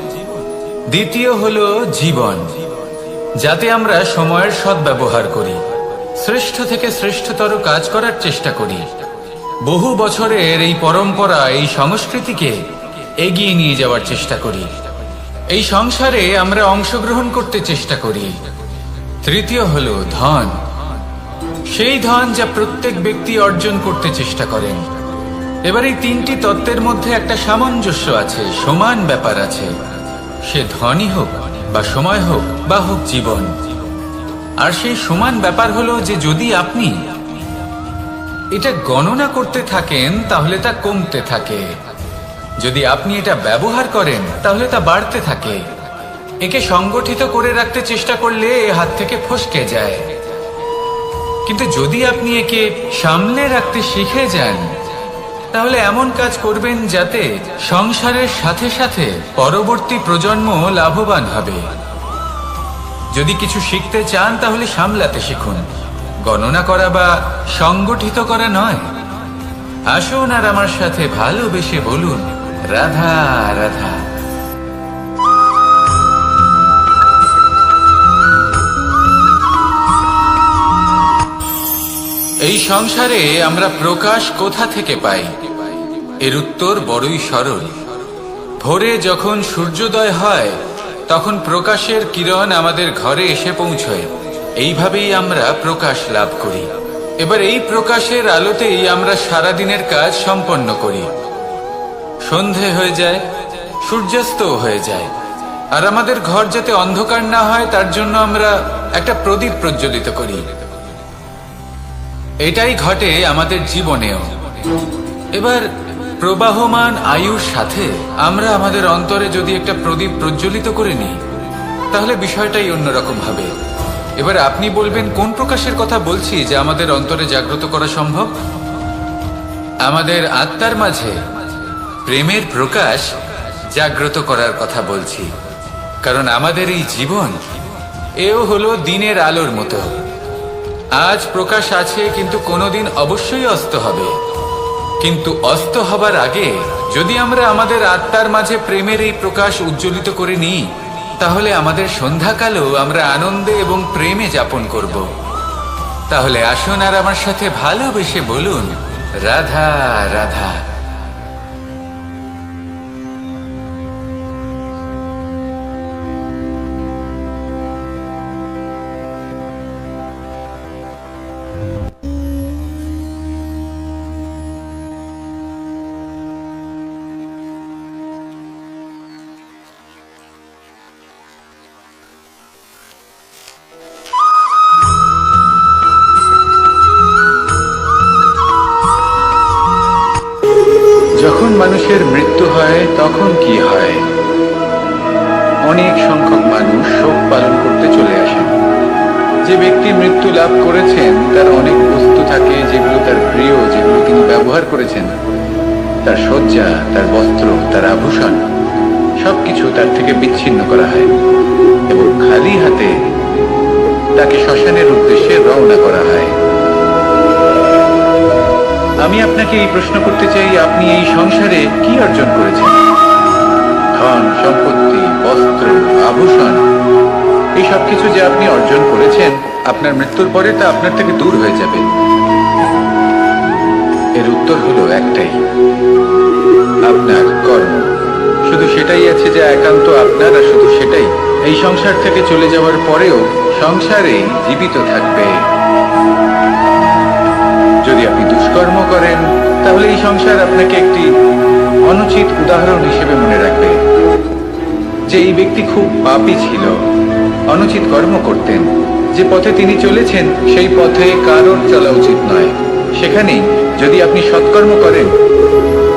দ্বিতীয় হলো জীবন, যাতে আমরা সময়ের সদ্ব্যবহার করি, শ্রেষ্ঠ থেকে শ্রেষ্ঠতর কাজ করার চেষ্টা করি। বহু বছরের এই পরম্পরা, এই সংস্কৃতিকে এগিয়ে নিয়ে যাওয়ার চেষ্টা করি। এই সংসারে আমরা অংশগ্রহণ করতে চেষ্টা করি। তৃতীয় হলো ধন, সেই ধন যা প্রত্যেক ব্যক্তি অর্জন করতে চেষ্টা করেন। এবার এই তিনটি তত্ত্বের মধ্যে একটা সামঞ্জস্য আছে, সমান ব্যাপার আছে। সে ধনই হোক বা সময় হোক বা হোক জীবন, আর সেই সমান ব্যাপার হলো যে যদি আপনি এটা গণনা করতে থাকেন তাহলে তা কমতে থাকে, যদি আপনি এটা ব্যবহার করেন তাহলে তা বাড়তে থাকে। একে সংগঠিত করে রাখতে চেষ্টা করলে এ হাত থেকে ফসকে যায়, কিন্তু যদি আপনি একে সামলে রাখতে শিখে যান তাহলে এমন কাজ করবেন যাতে সংসারের সাথে সাথে পরবর্তী প্রজন্ম লাভবান হবে। যদি কিছু শিখতে চান তাহলে সামলাতে শিখুন, গণনা করা বা সংগঠিত করা নয়। আসুন আর আমার সাথে ভালোবেসে বলুন, রাধা রাধা। এই সংসারে আমরা প্রকাশ কোথা থেকে পাই? এর উত্তর বড়ই সরল। ভোরে যখন সূর্যোদয় হয় তখন প্রকাশের কিরণ আমাদের ঘরে এসে পৌঁছয়। এইভাবেই আমরা প্রকাশ লাভ করি। এবার এই প্রকাশের আলোতেই আমরা সারাদিনের কাজ সম্পন্ন করি। সন্ধে হয়ে যায়, সূর্যাস্ত হয়ে যায়, আর আমাদের ঘর যাতে অন্ধকার না হয় তার জন্য আমরা একটা প্রদীপ প্রজ্বলিত করি। এটাই ঘটে আমাদের জীবনেও। এবার প্রবাহমান আয়ুর সাথে আমরা আমাদের অন্তরে যদি একটা প্রদীপ প্রজ্বলিত করে নিই তাহলে বিষয়টাই অন্যরকম হবে। এবার আপনি বলবেন কোন প্রকাশের কথা বলছি যা আমাদের অন্তরে জাগ্রত করা সম্ভব? আমাদের আত্মার মাঝে প্রেমের প্রকাশ জাগ্রত করার কথা বলছি। কারণ আমাদের এই জীবন এও হলো দিনের আলোর মতো। আজ প্রকাশ আছে, কিন্তু কোনোদিন অবশ্যই অস্ত হবে। কিন্তু অস্ত হবার আগে যদি আমরা আমাদের আত্মার মাঝে প্রেমের এই প্রকাশ উজ্জ্বলিত করে নিই তাহলে আমাদের সন্ধ্যাকালও আমরা আনন্দে এবং প্রেমে যাপন করব। তাহলে আসুন আর আমার সাথে ভালোবেসে বলুন, রাধা রাধা। যখন মানুষের মৃত্যু হয় তখন কি হয়? অনেক সংখ্যক মানুষ শোক পালন করতে চলে আসেন। যে ব্যক্তি মৃত্যু লাভ করেছেন তার অনেক বস্তু থাকে যেগুলো তার প্রিয়, যেগুলো তিনি ব্যবহার করেছেন। তার শয্যা, তার বস্ত্র, তার আভূষণ সবকিছু তার থেকে বিচ্ছিন্ন করা হয় এবং খালি হাতে তাকে শ্মশানের উদ্দেশ্যে রওনা করা হয়। আমি আপনাকে এই প্রশ্ন করতে চাই, আপনি এই সংসারে কি অর্জন করেছেন? ধন সম্পত্তি, বস্ত্র, আভূষণ, এই সব কিছু যে আপনি অর্জন করেছেন আপনার মৃত্যুর পরে তা আপনার থেকে দূর হয়ে যাবে। এর উত্তর হলো একটাই, আপনার কর্ম। শুধু সেটাই আছে যা একান্ত আপনার, আর শুধু সেটাই এই সংসার থেকে চলে যাওয়ার পরেও সংসারেই জীবিত থাকবে। যদি আপনি দুষ্কর্ম করেন তাহলে এই সংসার আপনাকে একটি অনুচিত উদাহরণ হিসেবে মনে রাখবে যে এই ব্যক্তি খুব পাপী ছিল, অনুচিত কর্ম করতেন। যে পথে তিনি চলেছেন সেই পথে কারোর চলা উচিত নয়। সেখানেই যদি আপনি সৎকর্ম করেন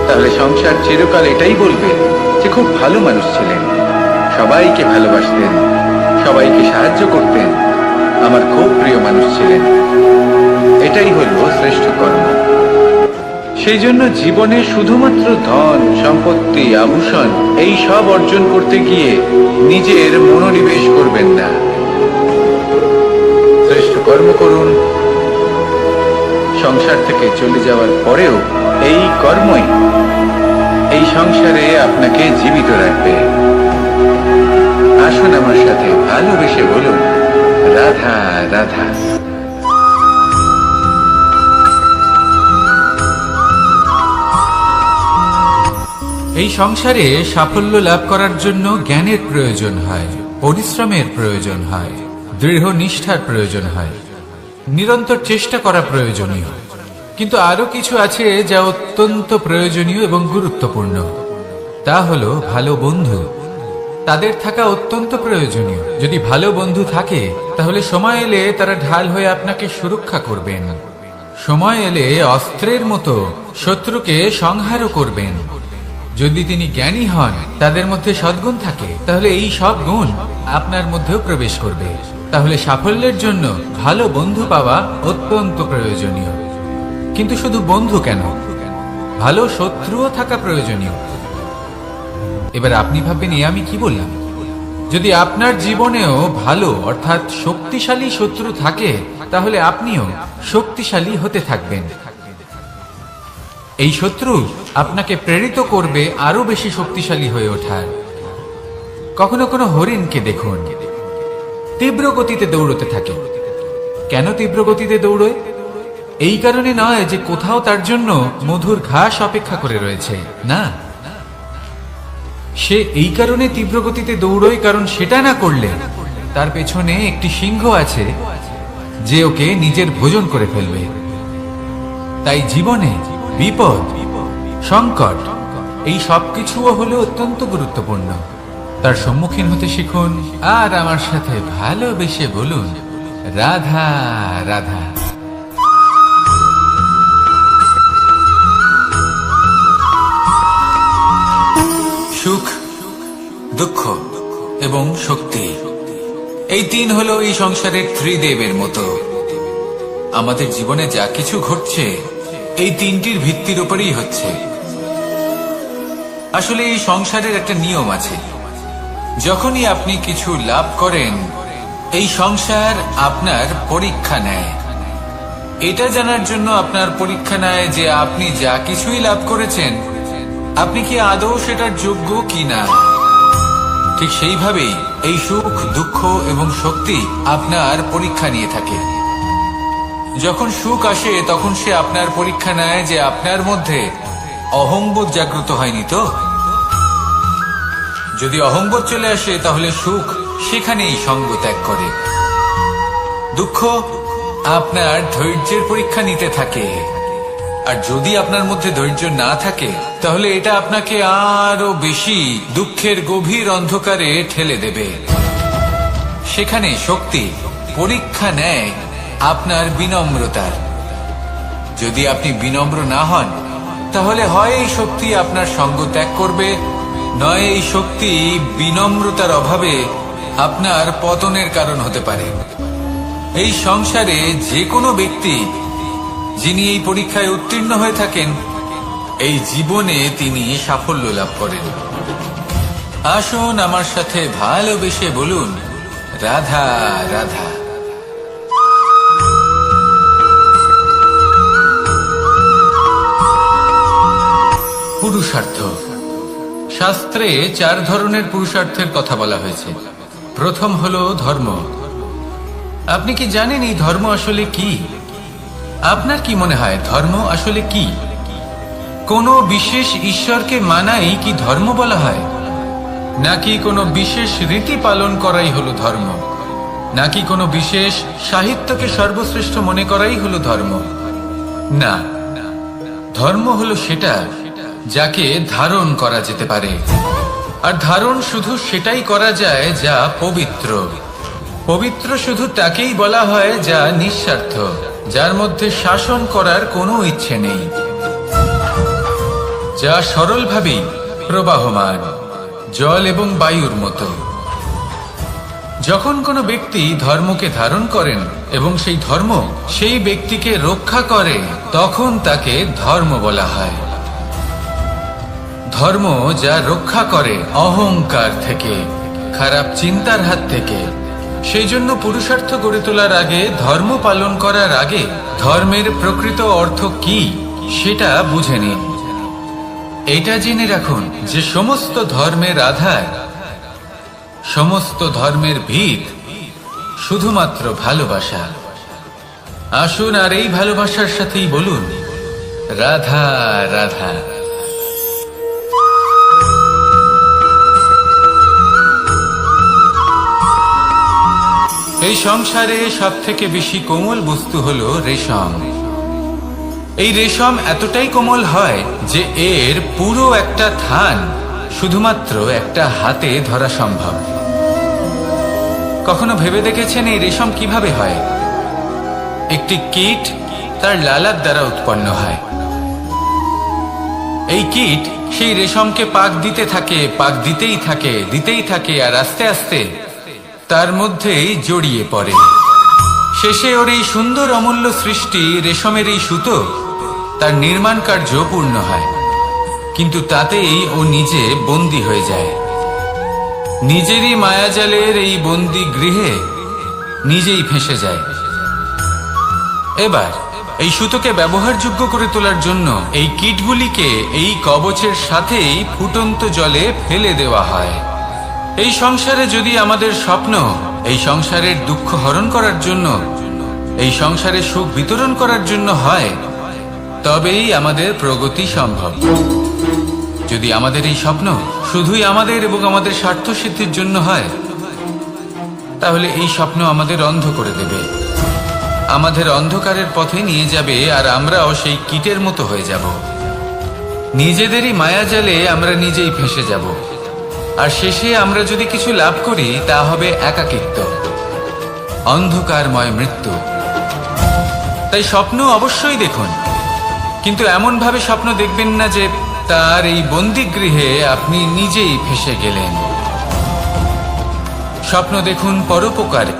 তাহলে সংসার চিরকাল এটাই বলবে যে খুব ভালো মানুষ ছিলেন, সবাইকে ভালোবাসতেন, সবাইকে সাহায্য করতেন, আমার খুব প্রিয় মানুষ ছিলেন। এটাই হলো শ্রেষ্ঠ কর্ম। সেই জন্য জীবনে শুধুমাত্র ধন সম্পত্তি, আভূষণ এই সব অর্জন করতে গিয়ে নিজের মনোনিবেশ করবেন না। শ্রেষ্ঠ কর্ম করুন। সংসার থেকে চলে যাওয়ার পরেও এই কর্মই এই সংসারে আপনাকে জীবিত রাখবে। আসুন আমার সাথে ভালোবেসে বলুন, রাধা রাধা। এই সংসারে সাফল্য লাভ করার জন্য জ্ঞানের প্রয়োজন হয়, পরিশ্রমের প্রয়োজন হয়, দৃঢ় নিষ্ঠার প্রয়োজন হয়, নিরন্তর চেষ্টা করা প্রয়োজনীয়। কিন্তু আরো কিছু আছে যা অত্যন্ত প্রয়োজনীয় এবং গুরুত্বপূর্ণ। তা হলো ভালো বন্ধু, তাদের থাকা অত্যন্ত প্রয়োজনীয়। যদি ভালো বন্ধু থাকে তাহলে সময় এলে তারা ঢাল হয়ে আপনাকে সুরক্ষা করবেন। সময় এলে অস্ত্রের মতো শত্রুকে সংহারও করবেন। যদি তিনি জ্ঞানী হন, তাদের মধ্যে সদ্গুণ থাকে, তাহলে এই সব গুণ আপনার মধ্যেও প্রবেশ করবে। তাহলে সাফল্যের জন্য ভালো বন্ধু পাওয়া অত্যন্ত প্রয়োজনীয়। কিন্তু শুধু বন্ধু কেন, ভালো শত্রুও থাকা প্রয়োজনীয়। এবার আপনি ভাববেন, আমি কি বললাম? যদি আপনার জীবনেও ভালো অর্থাৎ শক্তিশালী শত্রু থাকে, তাহলে আপনিও শক্তিশালী হতে থাকবেন। এই শত্রু আপনাকে প্রেরিত করবে আরো বেশি শক্তিশালী হয়ে ওঠার। কখনো কোনো হরিণকে দেখুন, তীব্র গতিতে দৌড়তে থাকে। কেন তীব্র গতিতে দৌড়য়? এই কারণে নয় যে কোথাও তার জন্য মধুর ঘাস অপেক্ষা করে রয়েছে, না। সে এই কারণে তীব্র গতিতে দৌড়য় কারণ সেটা না করলে তার পেছনে একটি সিংহ আছে যে ওকে নিজের ভোজন করে ফেলবে। তাই জীবনে বিপদ, সংকট, এই সবকিছুও হলো অত্যন্ত গুরুত্বপূর্ণ। তার সম্মুখীন হতে শিখুন আর আমার সাথে ভালোবেসে বলুন, রাধা রাধা। সুখ, দুঃখ এবং শক্তি, এই তিন হলো এই সংসারের ত্রিদেবের মতো। আমাদের জীবনে যা কিছু ঘটছে এই তিনটির ভিত্তির উপরেই হচ্ছে। আসলে এই সংসারের একটা নিয়ম আছে, যখনই আপনি কিছু লাভ করেন এই সংসার আপনার পরীক্ষা নেয়। এটা জানার জন্য আপনার পরীক্ষা নেয় যে আপনি যা কিছুই লাভ করেছেন আপনি কি আদৌ সেটার যোগ্য কিনা। ঠিক সেইভাবেই এই সুখ, দুঃখ এবং শক্তি আপনার পরীক্ষা নিয়ে থাকে। যখন সুখ আসে তখন সে আপনার পরীক্ষা নেয় যে আপনার মধ্যে অহংবোধ জাগ্রত হয়নি তো। যদি অহংবোধ চলে আসে তাহলে সুখ সেখানেই সঙ্গ ত্যাগ করে। দুঃখ আপনার ধৈর্যের পরীক্ষা নিতে থাকে, আর যদি আপনার মধ্যে ধৈর্য না থাকে তাহলে এটা আপনাকে আরো বেশি দুঃখের গভীর অন্ধকারে ঠেলে দেবে। সেখানে শক্তি পরীক্ষা নেয় আপনার বিনম্রতার। যদি আপনি বিনম্র না হন তাহলে হয় এই শক্তি আপনার সঙ্গ ত্যাগ করবে, নয় এই শক্তি বিনম্রতার অভাবে আপনার পতনের কারণ হতে পারে। এই সংসারে যে কোনো ব্যক্তি যিনি এই পরীক্ষায় উত্তীর্ণ হয়ে থাকেন এই জীবনে তিনি সাফল্য লাভ করেন। আসুন আমার সাথে ভালোবেসে বলুন, রাধা রাধা। পুরুষার্থ। শাস্ত্রে 4 ধরনের পুরুষার্থের কথা বলা হয়েছে। প্রথম হলো ধর্ম। আপনি কি জানেন এই ধর্ম আসলে কি? আপনার কি মনে হয় ধর্ম আসলে কি? কোনো বিশেষ ঈশ্বরকে মানাই কি ধর্ম বলা হয়? নাকি কোনো বিশেষ রীতি পালন করাই হলো ধর্ম? নাকি কোনো বিশেষ সাহিত্যকে সর্বশ্রেষ্ঠ মনে করাই হলো ধর্ম? না, ধর্ম হলো সেটা যাকে ধারণ করা যেতে পারে। আর ধারণ শুধু সেটাই করা যায় যা পবিত্র। পবিত্র শুধু তাকেই বলা হয় যা নিঃস্বার্থ, যার মধ্যে শাসন করার কোনো ইচ্ছে নেই, যা সরলভাবেই প্রবাহমান, জল এবং বায়ুর মতো। যখন কোনো ব্যক্তি ধর্মকে ধারণ করেন এবং সেই ধর্ম সেই ব্যক্তিকে রক্ষা করে তখন তাকে ধর্ম বলা হয়। ধর্ম যা রক্ষা করে অহংকার থেকে, খারাপ চিন্তার হাত থেকে। সেই জন্য পুরুষার্থ গড়ে তোলার আগে, ধর্ম পালন করার আগে ধর্মের প্রকৃত অর্থ কি সেটা বুঝে নিন। এটা জেনে রাখুন যে সমস্ত ধর্মের আধার, সমস্ত ধর্মের ভিত শুধুমাত্র ভালোবাসা। আসুন আর এই ভালোবাসার সাথেই বলুন, রাধা রাধা। এই সংসারে সব থেকে বেশি কোমল বস্তু হলো রেশম। এই রেশম এতটাই কোমল হয় যে এর পুরো একটা থান শুধুমাত্র একটা হাতে ধরা সম্ভব। কখনো ভেবে দেখেছেন এই রেশম কিভাবে হয়? একটি কীট তার লালার দ্বারা উৎপন্ন হয়। এই কীট সেই রেশমকে পাক দিতে থাকে, পাক দিতেই থাকে আর আস্তে আস্তে তার মধ্যেই জড়িয়ে পড়ে। শেষে ওর এই সুন্দর অমূল্য সৃষ্টি রেশমের এই সুতো তার নির্মাণ কার্য পূর্ণ হয়, কিন্তু তাতেই ও নিজে বন্দী হয়ে যায়। নিজেরই মায়াজালের এই বন্দী গৃহে নিজেই ফেঁসে যায়। এবার এই সুতোকে ব্যবহারযোগ্য করে তোলার জন্য এই কীটগুলিকে এই কবচের সাথেই ফুটন্ত জলে ফেলে দেওয়া হয়। এই সংসারে যদি আমাদের স্বপ্ন এই সংসারের দুঃখ হরণ করার জন্য, এই সংসারে সুখ বিতরণ করার জন্য হয়, তবেই আমাদের প্রগতি সম্ভব। যদি আমাদের এই স্বপ্ন শুধুই আমাদের এবং আমাদের স্বার্থ সিদ্ধির জন্য হয়, তাহলে এই স্বপ্ন আমাদের অন্ধ করে দেবে, আমাদের অন্ধকারের পথে নিয়ে যাবে, আর আমরাও সেই কীটের মতো হয়ে যাব। নিজেদেরই মায়াজালে আমরা নিজেই ফেঁসে যাব, আর শেষে আমরা যদি কিছু লাভ করি তা হবে একাকিত্ব, অন্ধকারময় মৃত্যু। তাই স্বপ্ন অবশ্যই দেখুন, কিন্তু এমন ভাবে স্বপ্ন দেখবেন না যে তার এই বন্দিগৃহে আপনি নিজেই ফেঁসে গেলেন। স্বপ্ন দেখুন পরোপকারে,